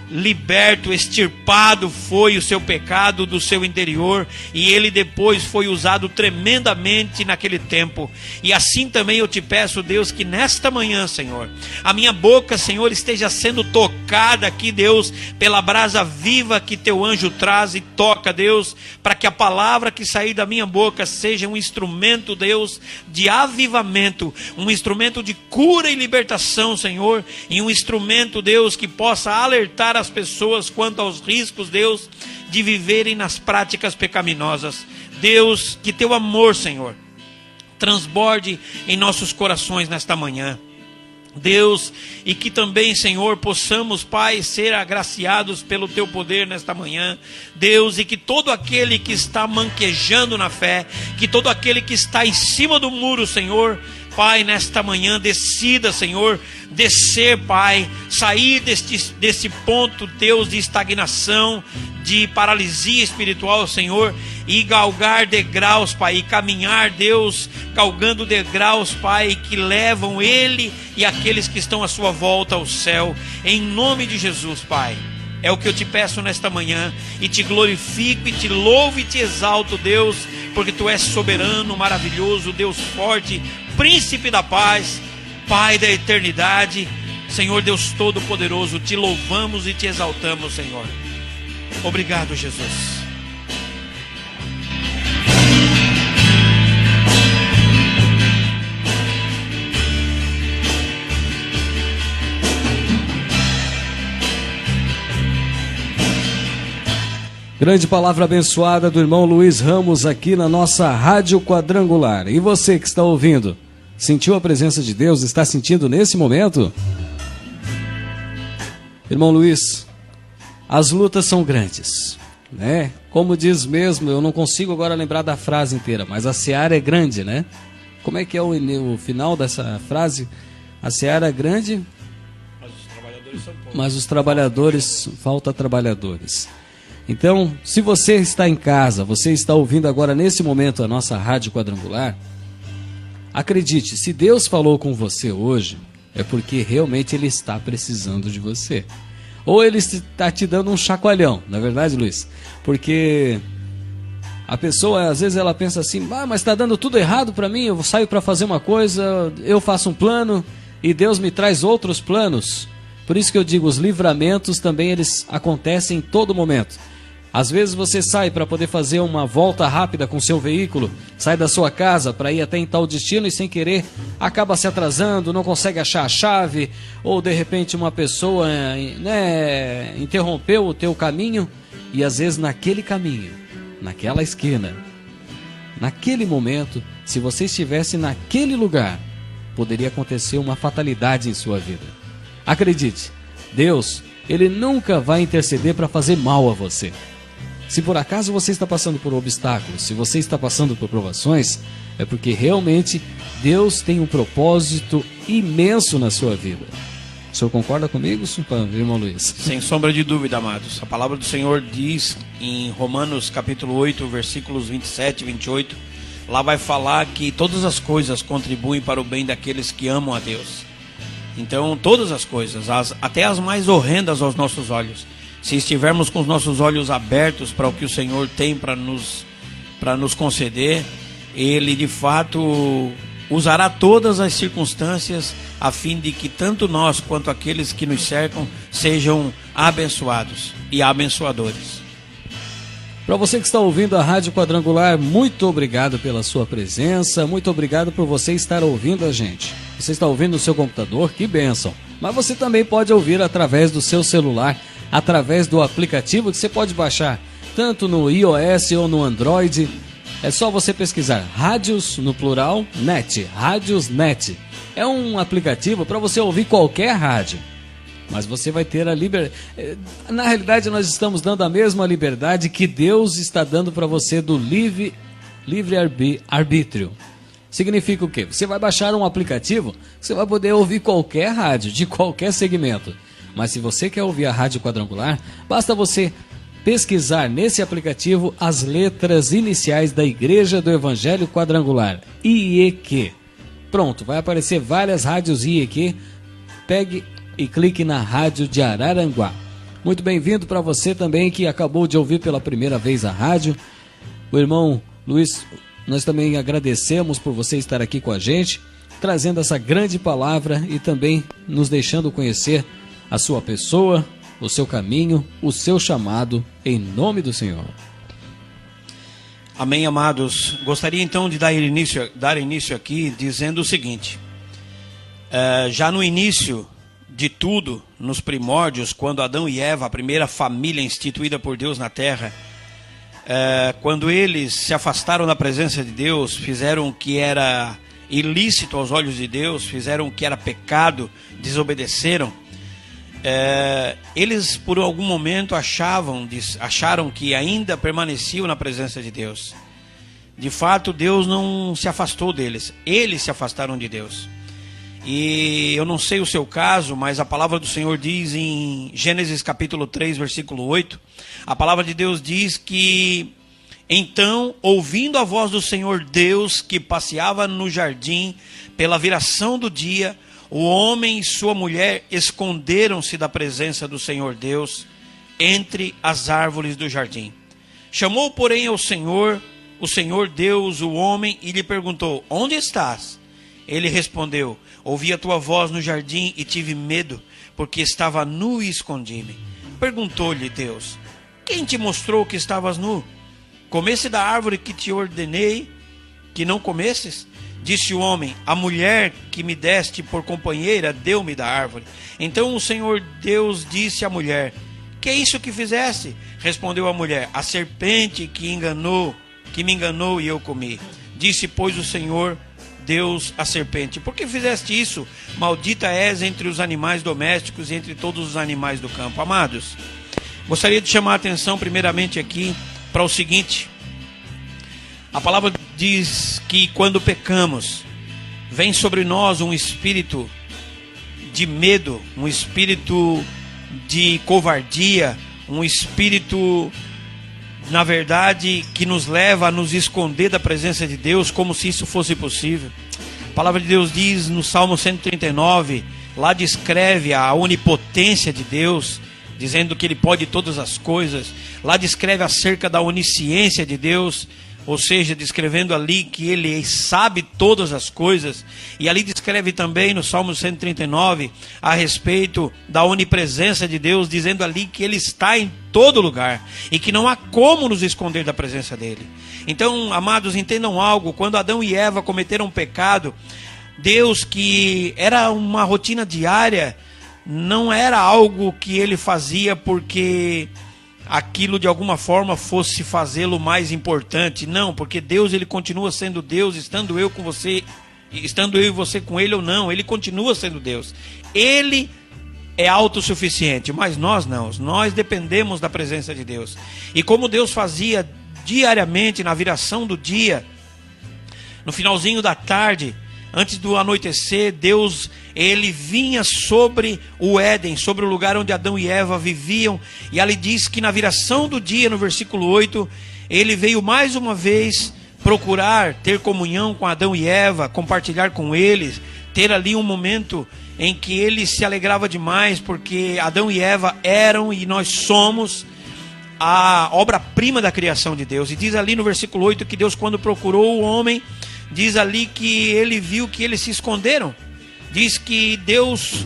liberto, extirpado foi o seu pecado do seu interior, e ele depois foi usado tremendamente naquele tempo. E assim também eu te peço, Deus, que nesta manhã, Senhor, a minha boca, Senhor, esteja sendo tocada aqui, Deus, pela brasa viva que teu anjo traz e toca, Deus, para que a palavra que sair da minha boca seja um instrumento, Deus, de avivamento, um instrumento de cura e libertação, Senhor, e um instrumento, Deus, que possa alertar as pessoas quanto aos riscos, Deus, de viverem nas práticas pecaminosas. Deus, que teu amor, Senhor, transborde em nossos corações nesta manhã. Deus, e que também, Senhor, possamos, Pai, ser agraciados pelo Teu poder nesta manhã. Deus, e que todo aquele que está manquejando na fé, que todo aquele que está em cima do muro, Senhor, Pai, nesta manhã, decida, Senhor, descer, Pai, sair desse ponto, Deus, de estagnação, de paralisia espiritual, Senhor, e galgar degraus, Pai, e caminhar, Deus, galgando degraus, Pai, que levam ele e aqueles que estão à sua volta ao céu, em nome de Jesus, Pai. É o que eu te peço nesta manhã, e te glorifico, e te louvo, e te exalto, Deus, porque Tu és soberano, maravilhoso, Deus forte, príncipe da paz, Pai da eternidade. Senhor Deus Todo-Poderoso, te louvamos e te exaltamos, Senhor. Obrigado, Jesus. Grande palavra abençoada do irmão Luiz Ramos aqui na nossa Rádio Quadrangular. E você que está ouvindo, sentiu a presença de Deus? Está sentindo nesse momento? Irmão Luiz, as lutas são grandes, né? Como diz mesmo, eu não consigo agora lembrar da frase inteira, mas a seara é grande, né? Como é que é o final dessa frase? A seara é grande, mas os trabalhadores, falta trabalhadores. Então, se você está em casa, você está ouvindo agora nesse momento a nossa Rádio Quadrangular, acredite, se Deus falou com você hoje, é porque realmente Ele está precisando de você. Ou Ele está te dando um chacoalhão, não é verdade, Luiz? Porque a pessoa, às vezes, ela pensa assim, mas está dando tudo errado para mim, eu saio para fazer uma coisa, eu faço um plano e Deus me traz outros planos. Por isso que eu digo, os livramentos também eles acontecem em todo momento. Às vezes você sai para poder fazer uma volta rápida com seu veículo, sai da sua casa para ir até em tal destino e sem querer acaba se atrasando, não consegue achar a chave, ou de repente uma pessoa interrompeu o teu caminho, e às vezes naquele caminho, naquela esquina, naquele momento, se você estivesse naquele lugar, poderia acontecer uma fatalidade em sua vida. Acredite, Deus, Ele nunca vai interceder para fazer mal a você. Se por acaso você está passando por obstáculos, se você está passando por provações, é porque realmente Deus tem um propósito imenso na sua vida. O senhor concorda comigo, irmão Luiz? Sem sombra de dúvida, amados. A palavra do Senhor diz em Romanos capítulo 8, versículos 27 e 28, lá vai falar que todas as coisas contribuem para o bem daqueles que amam a Deus. Então, todas as coisas, até as mais horrendas aos nossos olhos, se estivermos com os nossos olhos abertos para o que o Senhor tem para nos conceder, Ele de fato usará todas as circunstâncias a fim de que tanto nós quanto aqueles que nos cercam sejam abençoados e abençoadores. Para você que está ouvindo a Rádio Quadrangular, muito obrigado pela sua presença, muito obrigado por você estar ouvindo a gente. Você está ouvindo no seu computador, que bênção. Mas você também pode ouvir através do seu celular, através do aplicativo que você pode baixar, tanto no iOS ou no Android. É só você pesquisar Rádios, no plural, Net, Rádios Net. É um aplicativo para você ouvir qualquer rádio. Mas você vai ter a liberdade. Na realidade, nós estamos dando a mesma liberdade que Deus está dando para você do livre arbítrio. Significa o quê? Você vai baixar um aplicativo, você vai poder ouvir qualquer rádio, de qualquer segmento. Mas se você quer ouvir a Rádio Quadrangular, basta você pesquisar nesse aplicativo as letras iniciais da Igreja do Evangelho Quadrangular, IEQ. Pronto, vai aparecer várias rádios IEQ. Pegue e clique na Rádio de Araranguá. Muito bem-vindo para você também que acabou de ouvir pela primeira vez a rádio. O irmão Luiz, nós também agradecemos por você estar aqui com a gente, trazendo essa grande palavra e também nos deixando conhecer a sua pessoa, o seu caminho, o seu chamado, em nome do Senhor. Amém, amados. Gostaria então de dar início aqui dizendo o seguinte. Já no início de tudo, nos primórdios, quando Adão e Eva, a primeira família instituída por Deus na terra, quando eles se afastaram da presença de Deus, fizeram o que era ilícito aos olhos de Deus, fizeram o que era pecado, desobedeceram, eles por algum momento acharam que ainda permaneciam na presença de Deus. De fato, Deus não se afastou deles, eles se afastaram de Deus. E eu não sei o seu caso, mas a palavra do Senhor diz em Gênesis capítulo 3, versículo 8, a palavra de Deus diz que então, ouvindo a voz do Senhor Deus que passeava no jardim pela viração do dia, o homem e sua mulher esconderam-se da presença do Senhor Deus entre as árvores do jardim. Chamou, porém, o Senhor Deus, o homem, e lhe perguntou: onde estás? Ele respondeu: ouvi a tua voz no jardim e tive medo, porque estava nu e escondi-me. Perguntou-lhe Deus: quem te mostrou que estavas nu? Comesse da árvore que te ordenei que não comesses? Disse o homem: a mulher que me deste por companheira deu-me da árvore. Então o Senhor Deus disse à mulher: que é isso que fizeste? Respondeu a mulher: a serpente que me enganou e eu comi. Disse, pois, o Senhor Deus à serpente: por que fizeste isso? Maldita és entre os animais domésticos e entre todos os animais do campo. Amados, gostaria de chamar a atenção primeiramente aqui para o seguinte. A palavra diz que quando pecamos, vem sobre nós um espírito de medo, um espírito de covardia, um espírito, na verdade, que nos leva a nos esconder da presença de Deus, como se isso fosse possível. A palavra de Deus diz no Salmo 139, lá descreve a onipotência de Deus, dizendo que Ele pode todas as coisas. Lá descreve acerca da onisciência de Deus, ou seja, descrevendo ali que Ele sabe todas as coisas. E ali descreve também no Salmo 139 a respeito da onipresença de Deus, dizendo ali que Ele está em todo lugar e que não há como nos esconder da presença dEle. Então, amados, entendam algo: quando Adão e Eva cometeram pecado, Deus, que era uma rotina diária, não era algo que Ele fazia porque aquilo de alguma forma fosse fazê-lo mais importante. Não, porque Deus, Ele continua sendo Deus, estando eu e você com Ele ou não, Ele continua sendo Deus. Ele é autossuficiente, mas nós não. Nós dependemos da presença de Deus. E como Deus fazia diariamente na viração do dia, no finalzinho da tarde, antes do anoitecer, Deus, Ele vinha sobre o Éden, sobre o lugar onde Adão e Eva viviam. E ali diz que na viração do dia, no versículo 8, Ele veio mais uma vez procurar ter comunhão com Adão e Eva, compartilhar com eles, ter ali um momento em que Ele se alegrava demais, porque Adão e Eva eram e nós somos a obra-prima da criação de Deus. E diz ali no versículo 8 que Deus, quando procurou o homem, diz ali que Ele viu que eles se esconderam. Diz que Deus,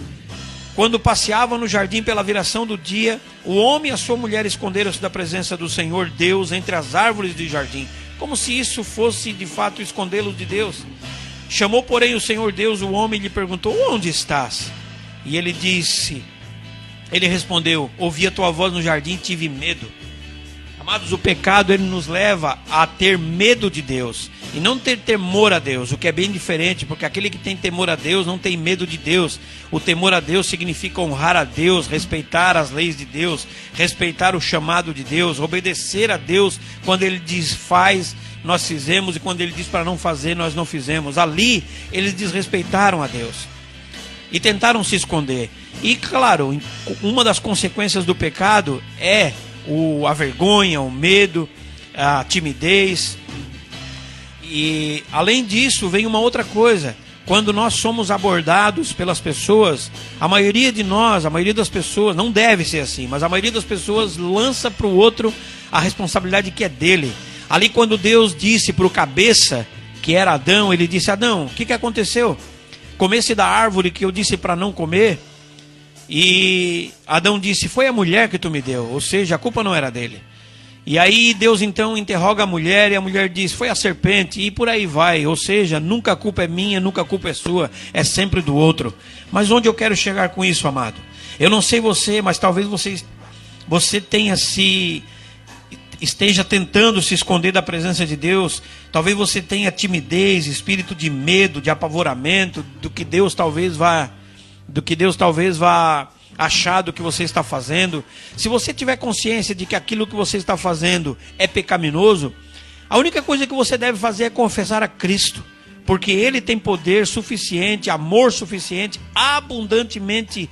quando passeava no jardim pela viração do dia, o homem e a sua mulher esconderam-se da presença do Senhor Deus entre as árvores do jardim, como se isso fosse de fato escondê-los de Deus. Chamou, porém, o Senhor Deus o homem e lhe perguntou: onde estás? E ele respondeu: ouvi a tua voz no jardim e tive medo. Amados, o pecado, ele nos leva a ter medo de Deus e não ter temor a Deus, o que é bem diferente, porque aquele que tem temor a Deus não tem medo de Deus. O temor a Deus significa honrar a Deus, respeitar as leis de Deus, respeitar o chamado de Deus, obedecer a Deus. Quando Ele diz faz, nós fizemos, e quando Ele diz para não fazer, nós não fizemos. Ali eles desrespeitaram a Deus e tentaram se esconder. E claro, uma das consequências do pecado é a vergonha, o medo, a timidez. E além disso vem uma outra coisa: quando nós somos abordados pelas pessoas, a maioria das pessoas, não deve ser assim, mas a maioria das pessoas lança para o outro a responsabilidade que é dele. Ali quando Deus disse para o cabeça, que era Adão, ele disse: Adão, o que aconteceu? Comesse da árvore que eu disse para não comer? E Adão disse: foi a mulher que tu me deu, ou seja, a culpa não era dele. E aí Deus então interroga a mulher, e a mulher diz: foi a serpente, e por aí vai. Ou seja, nunca a culpa é minha, nunca a culpa é sua, é sempre do outro. Mas onde eu quero chegar com isso, amado? Eu não sei você, mas talvez você esteja tentando se esconder da presença de Deus. Talvez você tenha timidez, espírito de medo, de apavoramento, do que Deus talvez vá achar do que você está fazendo. Se você tiver consciência de que aquilo que você está fazendo é pecaminoso, a única coisa que você deve fazer é confessar a Cristo, porque Ele tem poder suficiente, amor suficiente, abundantemente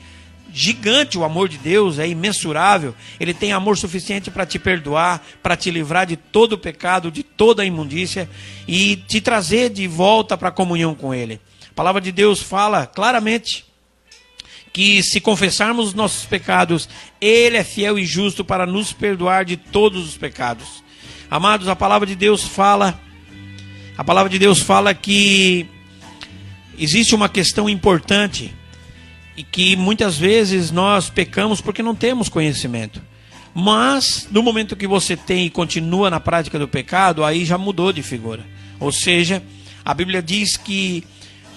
gigante. O amor de Deus é imensurável. Ele tem amor suficiente para te perdoar, para te livrar de todo o pecado, de toda a imundícia e te trazer de volta para a comunhão com Ele. A palavra de Deus fala claramente que se confessarmos os nossos pecados, Ele é fiel e justo para nos perdoar de todos os pecados. Amados, a palavra de Deus fala que existe uma questão importante e que muitas vezes nós pecamos porque não temos conhecimento. Mas no momento que você tem e continua na prática do pecado, aí já mudou de figura. Ou seja, a Bíblia diz que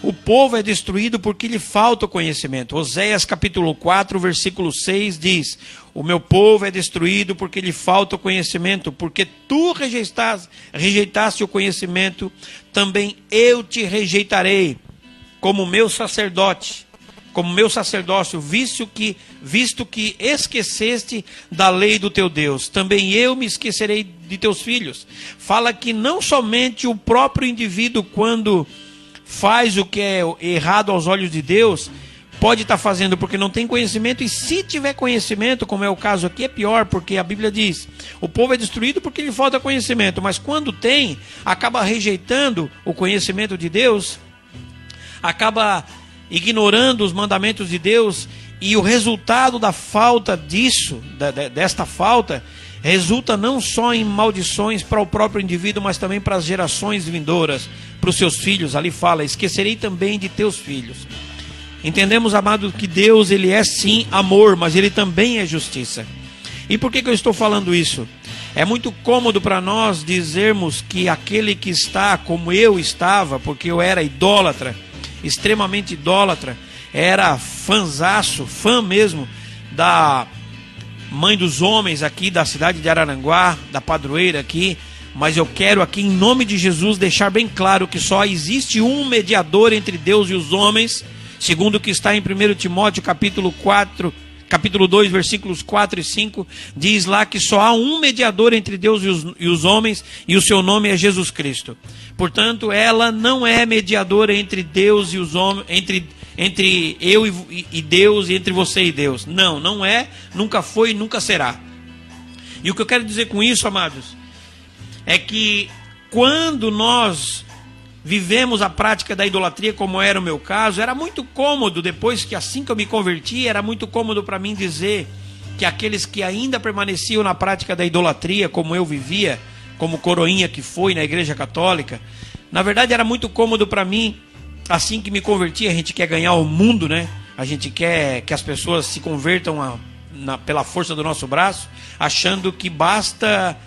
o povo é destruído porque lhe falta o conhecimento. Oséias capítulo 4, versículo 6 diz: o meu povo é destruído porque lhe falta o conhecimento, porque tu rejeitaste o conhecimento, também eu te rejeitarei como meu sacerdócio, visto que esqueceste da lei do teu Deus, também eu me esquecerei de teus filhos. Fala que não somente o próprio indivíduo, quando faz o que é errado aos olhos de Deus, pode estar fazendo porque não tem conhecimento, e se tiver conhecimento, como é o caso aqui, é pior, porque a Bíblia diz: o povo é destruído porque lhe falta conhecimento, mas quando tem, acaba rejeitando o conhecimento de Deus, acaba ignorando os mandamentos de Deus, e o resultado da falta desta falta, resulta não só em maldições para o próprio indivíduo, mas também para as gerações vindouras, para os seus filhos. Ali fala: esquecerei também de teus filhos. Entendemos, amado, que Deus, Ele é sim amor, mas Ele também é justiça. E por que eu estou falando isso? É muito cômodo para nós dizermos que aquele que está como eu estava, porque eu era idólatra, extremamente idólatra, era fã mesmo da mãe dos homens aqui da cidade de Araranguá, da padroeira aqui, mas eu quero aqui em nome de Jesus deixar bem claro que só existe um mediador entre Deus e os homens, segundo o que está em 1 Timóteo capítulo 2, versículos 4 e 5, diz lá que só há um mediador entre Deus e os homens, e o seu nome é Jesus Cristo. Portanto, ela não é mediadora entre Deus e os homens, entre eu e Deus, e entre você e Deus. Não é, nunca foi e nunca será. E o que eu quero dizer com isso, amados, é que quando nós vivemos a prática da idolatria, como era o meu caso, era muito cômodo, depois que assim que eu me converti, era muito cômodo para mim dizer que aqueles que ainda permaneciam na prática da idolatria, como eu vivia, como coroinha que foi na igreja católica, na verdade era muito cômodo para mim. Assim que me converti, a gente quer ganhar o mundo, né? A gente quer que as pessoas se convertam pela força do nosso braço, achando que basta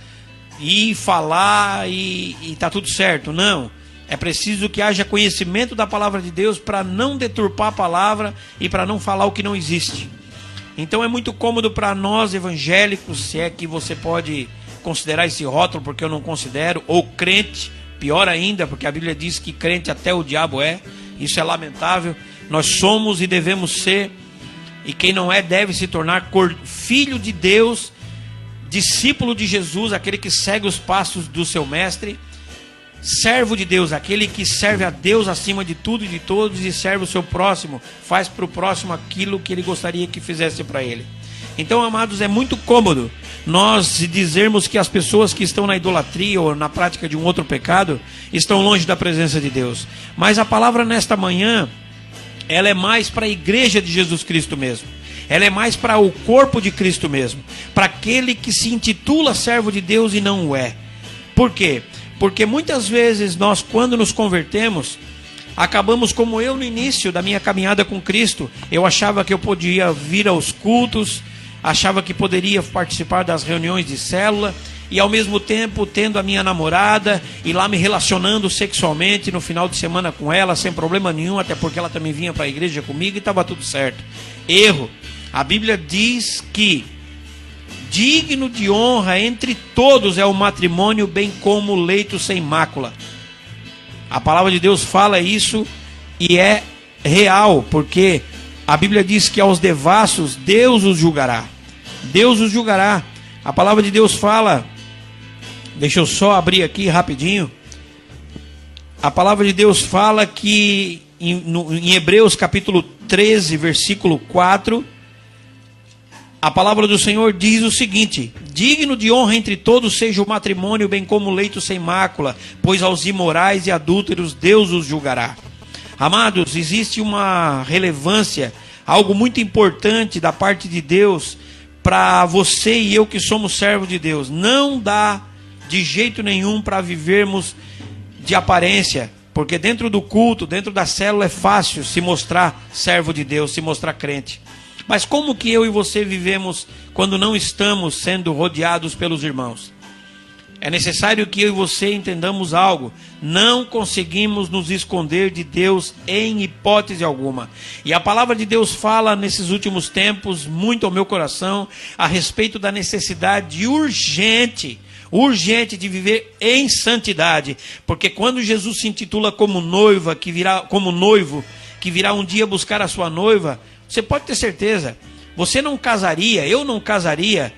ir falar e tá tudo certo. Não, é preciso que haja conhecimento da palavra de Deus para não deturpar a palavra e para não falar o que não existe. Então é muito cômodo para nós evangélicos, se é que você pode considerar esse rótulo, porque eu não considero, ou crente, pior ainda, porque a Bíblia diz que crente até o diabo é. Isso é lamentável. Nós somos e devemos ser, e quem não é deve se tornar filho de Deus, discípulo de Jesus, aquele que segue os passos do seu mestre, servo de Deus, aquele que serve a Deus acima de tudo e de todos e serve o seu próximo, faz para o próximo aquilo que ele gostaria que fizesse para ele. Então, amados, é muito cômodo nós dizermos que as pessoas que estão na idolatria ou na prática de um outro pecado estão longe da presença de Deus. Mas a palavra nesta manhã, ela é mais para a igreja de Jesus Cristo mesmo. Ela é mais para o corpo de Cristo mesmo. Para aquele que se intitula servo de Deus e não o é. Por quê? Porque muitas vezes nós, quando nos convertemos, acabamos como eu no início da minha caminhada com Cristo. Eu achava que eu podia vir aos cultos, achava que poderia participar das reuniões de célula e ao mesmo tempo tendo a minha namorada e lá me relacionando sexualmente no final de semana com ela sem problema nenhum, até porque ela também vinha para a igreja comigo e estava tudo certo. Erro. A Bíblia diz que digno de honra entre todos é o matrimônio, bem como o leito sem mácula. A palavra de Deus fala isso e é real, porque a Bíblia diz que aos devassos Deus os julgará. Deus os julgará. A palavra de Deus fala, deixa eu só abrir aqui rapidinho. A palavra de Deus fala que em Hebreus capítulo 13, versículo 4, a palavra do Senhor diz o seguinte: digno de honra entre todos seja o matrimônio, bem como o leito sem mácula, pois aos imorais e adúlteros Deus os julgará. Amados, existe uma relevância, algo muito importante da parte de Deus para você e eu que somos servos de Deus. Não dá de jeito nenhum para vivermos de aparência, porque dentro do culto, dentro da célula é fácil se mostrar servo de Deus, se mostrar crente. Mas como que eu e você vivemos quando não estamos sendo rodeados pelos irmãos? É necessário que eu e você entendamos algo. Não conseguimos nos esconder de Deus em hipótese alguma. E a palavra de Deus fala nesses últimos tempos muito ao meu coração a respeito da necessidade urgente de viver em santidade. Porque quando Jesus se intitula como noiva, como noivo, que virá um dia buscar a sua noiva, você pode ter certeza, você não casaria, eu não casaria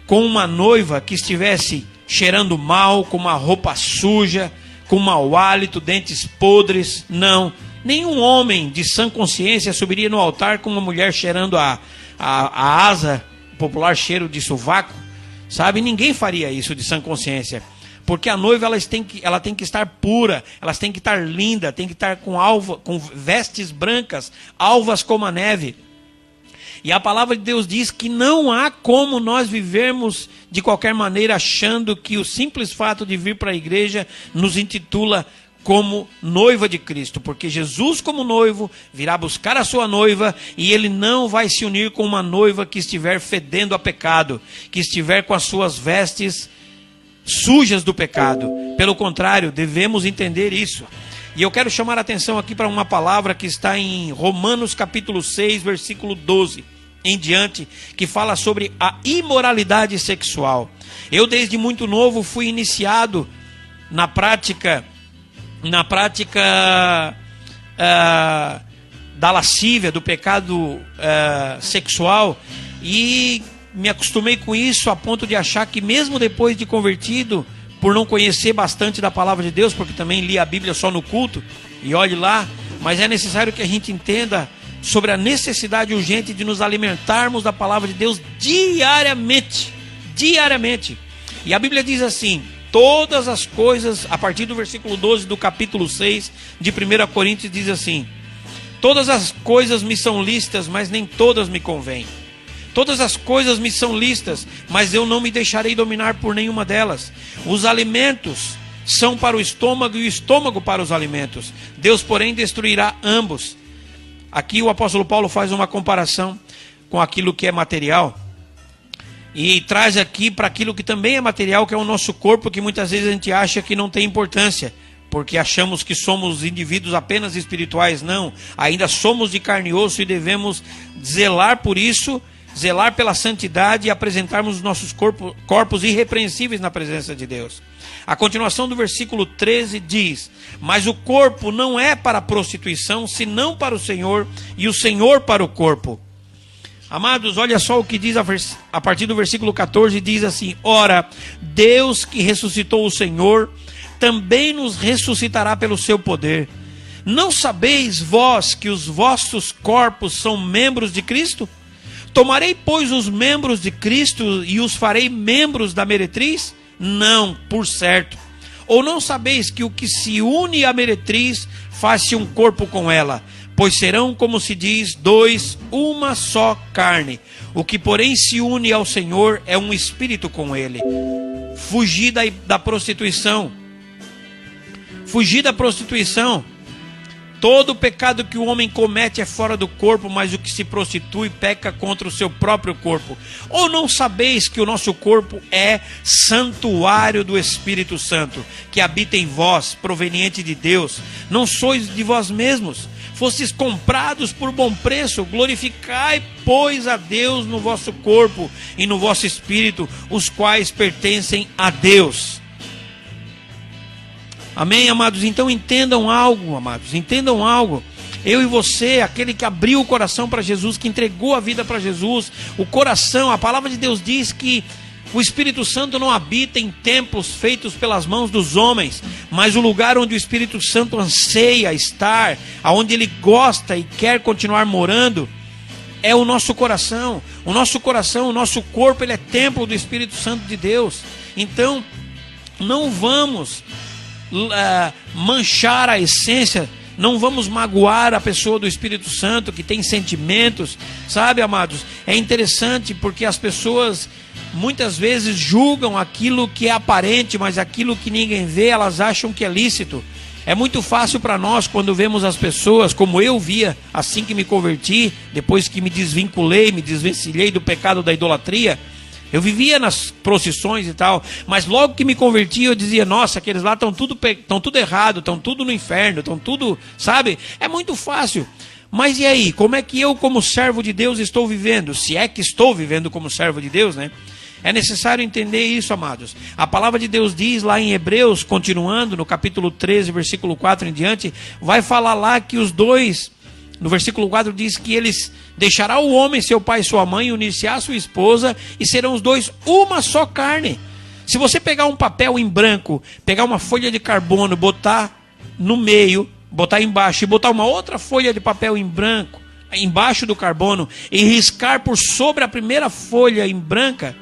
com uma noiva que estivesse cheirando mal, com uma roupa suja, com mau hálito, dentes podres. Não, nenhum homem de sã consciência subiria no altar com uma mulher cheirando a asa, popular cheiro de sovaco, sabe? Ninguém faria isso de sã consciência. Porque a noiva ela tem que estar pura, elas têm que estar linda, tem que estar com vestes brancas, alvas como a neve. E a palavra de Deus diz que não há como nós vivermos de qualquer maneira achando que o simples fato de vir para a igreja nos intitula como noiva de Cristo. Porque Jesus como noivo virá buscar a sua noiva e ele não vai se unir com uma noiva que estiver fedendo a pecado, que estiver com as suas vestes sujas do pecado. Pelo contrário, devemos entender isso. E eu quero chamar a atenção aqui para uma palavra que está em Romanos capítulo 6, versículo 12 em diante, que fala sobre a imoralidade sexual. Eu desde muito novo fui iniciado na prática da lascívia, do pecado sexual, e me acostumei com isso a ponto de achar que mesmo depois de convertido, por não conhecer bastante da palavra de Deus, porque também li a Bíblia só no culto, e olhe lá, mas é necessário que a gente entenda sobre a necessidade urgente de nos alimentarmos da palavra de Deus diariamente. E a Bíblia diz assim, todas as coisas, a partir do versículo 12 do capítulo 6 de 1 Coríntios, diz assim: todas as coisas me são lícitas, mas nem todas me convêm. Todas as coisas me são lícitas, mas eu não me deixarei dominar por nenhuma delas. Os alimentos são para o estômago e o estômago para os alimentos. Deus, porém, destruirá ambos. Aqui o apóstolo Paulo faz uma comparação com aquilo que é material e traz aqui para aquilo que também é material, que é o nosso corpo, que muitas vezes a gente acha que não tem importância, porque achamos que somos indivíduos apenas espirituais. Não, ainda somos de carne e osso e devemos zelar por isso, zelar pela santidade e apresentarmos os nossos corpos irrepreensíveis na presença de Deus. A continuação do versículo 13 diz: mas o corpo não é para a prostituição, senão para o Senhor, e o Senhor para o corpo. Amados, olha só o que diz a partir do versículo 14, diz assim: ora, Deus que ressuscitou o Senhor, também nos ressuscitará pelo seu poder. Não sabeis vós que os vossos corpos são membros de Cristo? Tomarei, pois, os membros de Cristo e os farei membros da meretriz? Não, por certo. Ou não sabeis que o que se une à meretriz faz-se um corpo com ela? Pois serão, como se diz, dois, uma só carne. O que, porém, se une ao Senhor é um espírito com ele. Fugir da prostituição. Fugir da prostituição. Todo pecado que o homem comete é fora do corpo, mas o que se prostitui peca contra o seu próprio corpo. Ou não sabeis que o nosso corpo é santuário do Espírito Santo, que habita em vós, proveniente de Deus? Não sois de vós mesmos, fostes comprados por bom preço. Glorificai, pois, a Deus no vosso corpo e no vosso espírito, os quais pertencem a Deus. Amém, amados? Então entendam algo, amados, entendam algo. Eu e você, aquele que abriu o coração para Jesus, que entregou a vida para Jesus, o coração, a palavra de Deus diz que o Espírito Santo não habita em templos feitos pelas mãos dos homens, mas o lugar onde o Espírito Santo anseia estar, aonde ele gosta e quer continuar morando, é o nosso coração. O nosso coração, o nosso corpo, ele é templo do Espírito Santo de Deus. Então, não vamos manchar a essência, não vamos magoar a pessoa do Espírito Santo que tem sentimentos, sabe, amados? É interessante porque as pessoas muitas vezes julgam aquilo que é aparente, mas aquilo que ninguém vê, elas acham que é lícito. É muito fácil para nós quando vemos as pessoas, como eu via assim que me converti, depois que me desvinculei, me desvencilhei do pecado da idolatria. Eu vivia nas procissões e tal, mas logo que me converti eu dizia, nossa, aqueles lá estão tudo errado, estão tudo no inferno, estão tudo, sabe? É muito fácil. Mas e aí, como é que eu como servo de Deus estou vivendo? Se é que estou vivendo como servo de Deus, né? É necessário entender isso, amados. A palavra de Deus diz lá em Hebreus, continuando no capítulo 13, versículo 4 em diante, vai falar lá que os dois, no versículo 4 diz que eles deixará o homem, seu pai e sua mãe, unir-se à sua esposa, e serão os dois uma só carne. Se você pegar um papel em branco, pegar uma folha de carbono, botar no meio, botar embaixo, e botar uma outra folha de papel em branco, embaixo do carbono, e riscar por sobre a primeira folha em branca,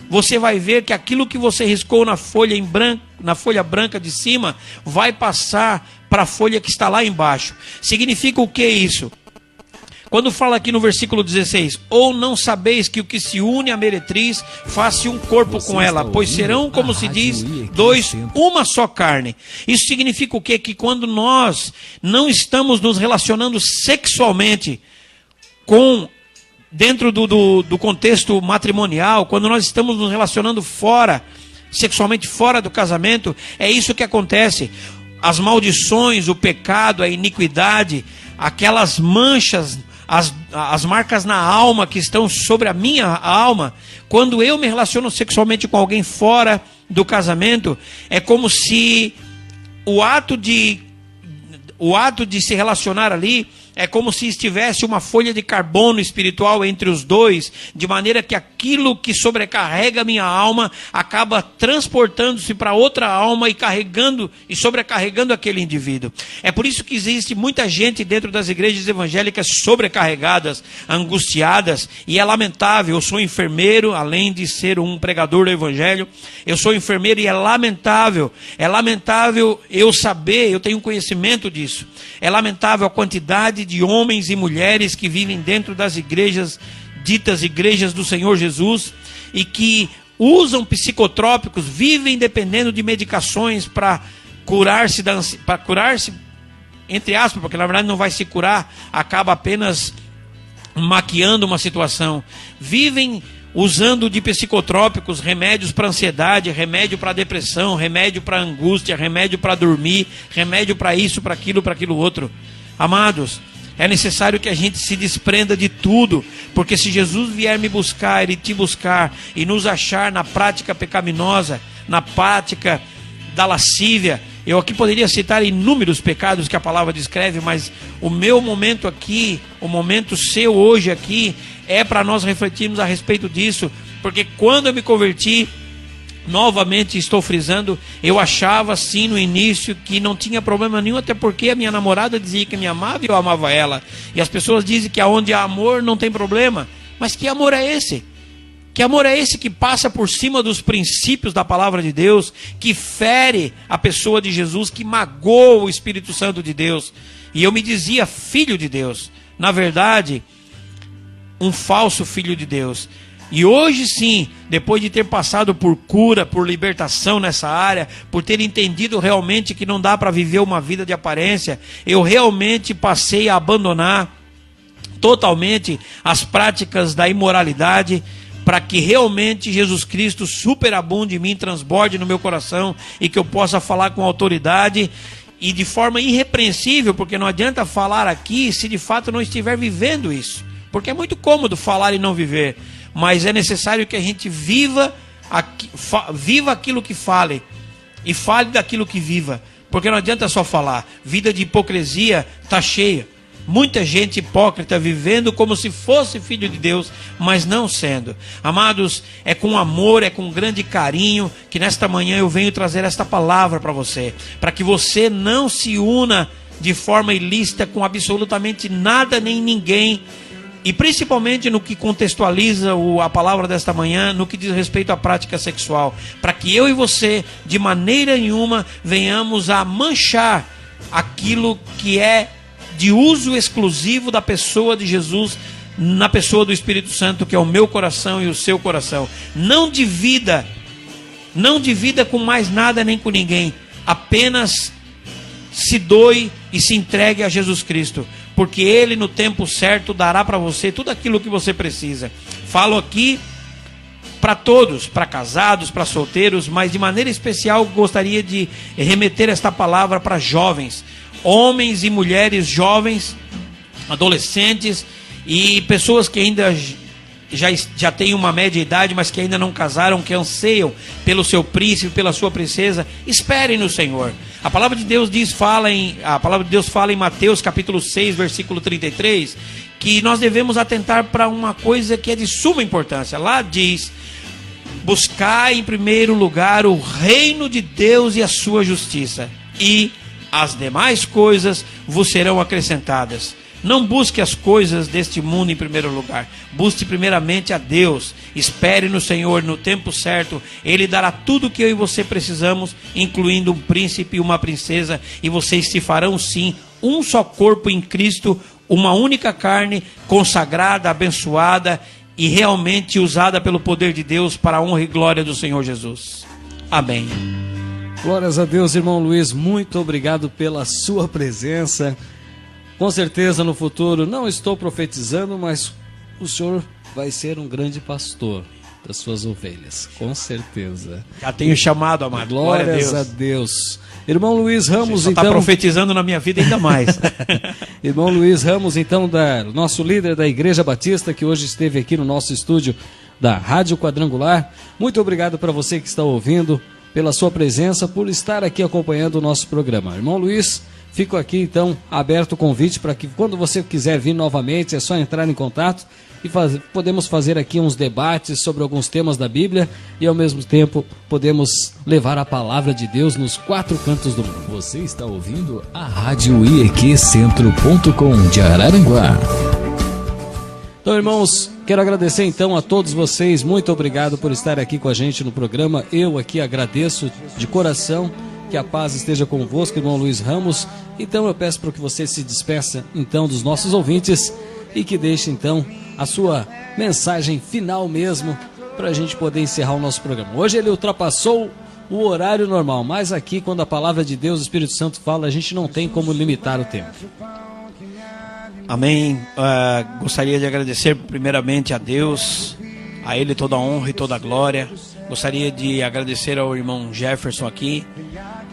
você vai ver que aquilo que você riscou na folha em branco, na folha branca de cima, vai passar para a folha que está lá embaixo. Significa o que isso? Quando fala aqui no versículo 16, ou não sabeis que o que se une à meretriz faz-se um corpo com ela, pois serão, como se diz, dois, uma só carne. Isso significa o quê? Que quando nós não estamos nos relacionando sexualmente dentro do contexto matrimonial, quando nós estamos nos relacionando sexualmente fora do casamento, é isso que acontece. As maldições, o pecado, a iniquidade, aquelas manchas, as marcas na alma que estão sobre a minha alma, quando eu me relaciono sexualmente com alguém fora do casamento, é como se o ato de se relacionar ali é como se estivesse uma folha de carbono espiritual entre os dois, de maneira que aquilo que sobrecarrega a minha alma acaba transportando-se para outra alma e carregando e sobrecarregando aquele indivíduo. É por isso que existe muita gente dentro das igrejas evangélicas sobrecarregadas, angustiadas, e é lamentável. Eu sou enfermeiro, além de ser um pregador do evangelho, eu sou enfermeiro e é lamentável eu saber, eu tenho conhecimento disso, é lamentável a quantidade de homens e mulheres que vivem dentro das igrejas, ditas igrejas do Senhor Jesus, e que usam psicotrópicos, vivem dependendo de medicações para curar-se, entre aspas, porque na verdade não vai se curar, acaba apenas maquiando uma situação. Vivem usando de psicotrópicos, remédios para ansiedade, remédio para depressão, remédio para angústia, remédio para dormir, remédio para isso, para aquilo outro. Amados, é necessário que a gente se desprenda de tudo, porque se Jesus vier me buscar e te buscar e nos achar na prática pecaminosa, na prática da lascívia, eu aqui poderia citar inúmeros pecados que a palavra descreve, mas o meu momento aqui, o momento seu hoje aqui, é para nós refletirmos a respeito disso, porque quando eu me converti, novamente estou frisando, eu achava assim no início que não tinha problema nenhum, até porque a minha namorada dizia que me amava e eu amava ela. E as pessoas dizem que aonde há amor não tem problema. Mas que amor é esse? Que amor é esse que passa por cima dos princípios da palavra de Deus, que fere a pessoa de Jesus, que magoa o Espírito Santo de Deus? E eu me dizia filho de Deus. Na verdade, um falso filho de Deus. E hoje sim, depois de ter passado por cura, por libertação nessa área, por ter entendido realmente que não dá para viver uma vida de aparência, eu realmente passei a abandonar totalmente as práticas da imoralidade, para que realmente Jesus Cristo superabunde em mim, transborde no meu coração, e que eu possa falar com autoridade e de forma irrepreensível, porque não adianta falar aqui se de fato não estiver vivendo isso, porque é muito cômodo falar e não viver, mas é necessário que a gente viva aquilo que fale, e fale daquilo que viva, porque não adianta só falar. Vida de hipocrisia está cheia. Muita gente hipócrita vivendo como se fosse filho de Deus, mas não sendo. Amados, é com amor, é com grande carinho que nesta manhã eu venho trazer esta palavra para você, para que você não se una de forma ilícita com absolutamente nada nem ninguém, e principalmente no que contextualiza a palavra desta manhã, no que diz respeito à prática sexual, para que eu e você, de maneira nenhuma, venhamos a manchar aquilo que é de uso exclusivo da pessoa de Jesus, na pessoa do Espírito Santo, que é o meu coração e o seu coração. Não divida com mais nada nem com ninguém, apenas se doe e se entregue a Jesus Cristo, porque Ele no tempo certo dará para você tudo aquilo que você precisa. Falo aqui para todos, para casados, para solteiros, mas de maneira especial gostaria de remeter esta palavra para jovens, homens e mulheres jovens, adolescentes e pessoas que ainda já têm uma média idade, mas que ainda não casaram, que anseiam pelo seu príncipe, pela sua princesa. Esperem no Senhor. A palavra de Deus fala em Mateus capítulo 6, versículo 33, que nós devemos atentar para uma coisa que é de suma importância. Lá diz: buscai em primeiro lugar o reino de Deus e a sua justiça, e as demais coisas vos serão acrescentadas. Não busque as coisas deste mundo em primeiro lugar. Busque primeiramente a Deus. Espere no Senhor, no tempo certo. Ele dará tudo o que eu e você precisamos, incluindo um príncipe e uma princesa. E vocês se farão sim um só corpo em Cristo, uma única carne, consagrada, abençoada e realmente usada pelo poder de Deus para a honra e glória do Senhor Jesus. Amém. Glórias a Deus, irmão Luiz, muito obrigado pela sua presença. Com certeza no futuro, não estou profetizando, mas o senhor vai ser um grande pastor das suas ovelhas, com certeza. Já tenho chamado, amado. Glórias a Deus. Irmão Luiz Ramos, você então... está profetizando na minha vida ainda mais. Irmão Luiz Ramos, então, nosso líder da Igreja Batista, que hoje esteve aqui no nosso estúdio da Rádio Quadrangular. Muito obrigado para você que está ouvindo, pela sua presença, por estar aqui acompanhando o nosso programa. Irmão Luiz, fico aqui então aberto o convite para que quando você quiser vir novamente, é só entrar em contato e podemos fazer aqui uns debates sobre alguns temas da Bíblia e ao mesmo tempo podemos levar a palavra de Deus nos 4 cantos do mundo. Você está ouvindo a Rádio IEQCentro.com de Araranguá. Então, irmãos, quero agradecer então a todos vocês, muito obrigado por estar aqui com a gente no programa. Eu aqui agradeço de coração, que a paz esteja convosco, irmão Luiz Ramos. Então eu peço para que você se despeça então dos nossos ouvintes e que deixe então a sua mensagem final mesmo, para a gente poder encerrar o nosso programa. Hoje ele ultrapassou o horário normal, mas aqui quando a palavra de Deus, o Espírito Santo fala, a gente não tem como limitar o tempo. Amém. Gostaria de agradecer primeiramente a Deus, a Ele toda a honra e toda a glória. Gostaria de agradecer ao irmão Jefferson aqui,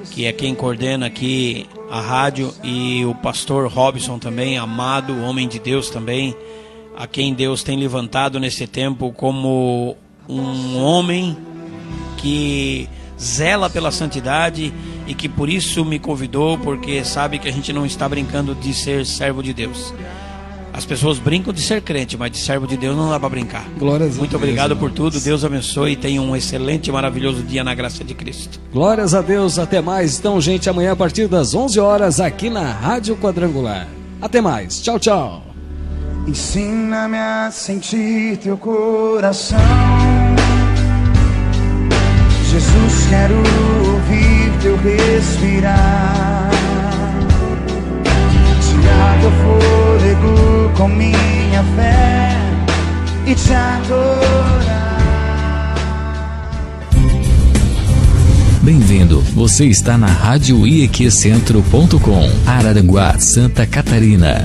que é quem coordena aqui a rádio, e o pastor Robson também, amado, homem de Deus também, a quem Deus tem levantado nesse tempo como um homem que zela pela santidade e que por isso me convidou, porque sabe que a gente não está brincando de ser servo de Deus. As pessoas brincam de ser crente, mas de servo de Deus não dá para brincar. Glórias Muito obrigado por tudo, Deus abençoe e tenha um excelente e maravilhoso dia na graça de Cristo. Glórias a Deus, até mais. Então, gente, amanhã a partir das 11 horas aqui na Rádio Quadrangular. Até mais, tchau, tchau. Ensina-me a sentir teu coração. Jesus, quero ouvir teu respirar. Tirar teu fôlego com minha fé e te adorar. Bem-vindo, você está na Rádio IEQCentro.com, Araranguá, Santa Catarina.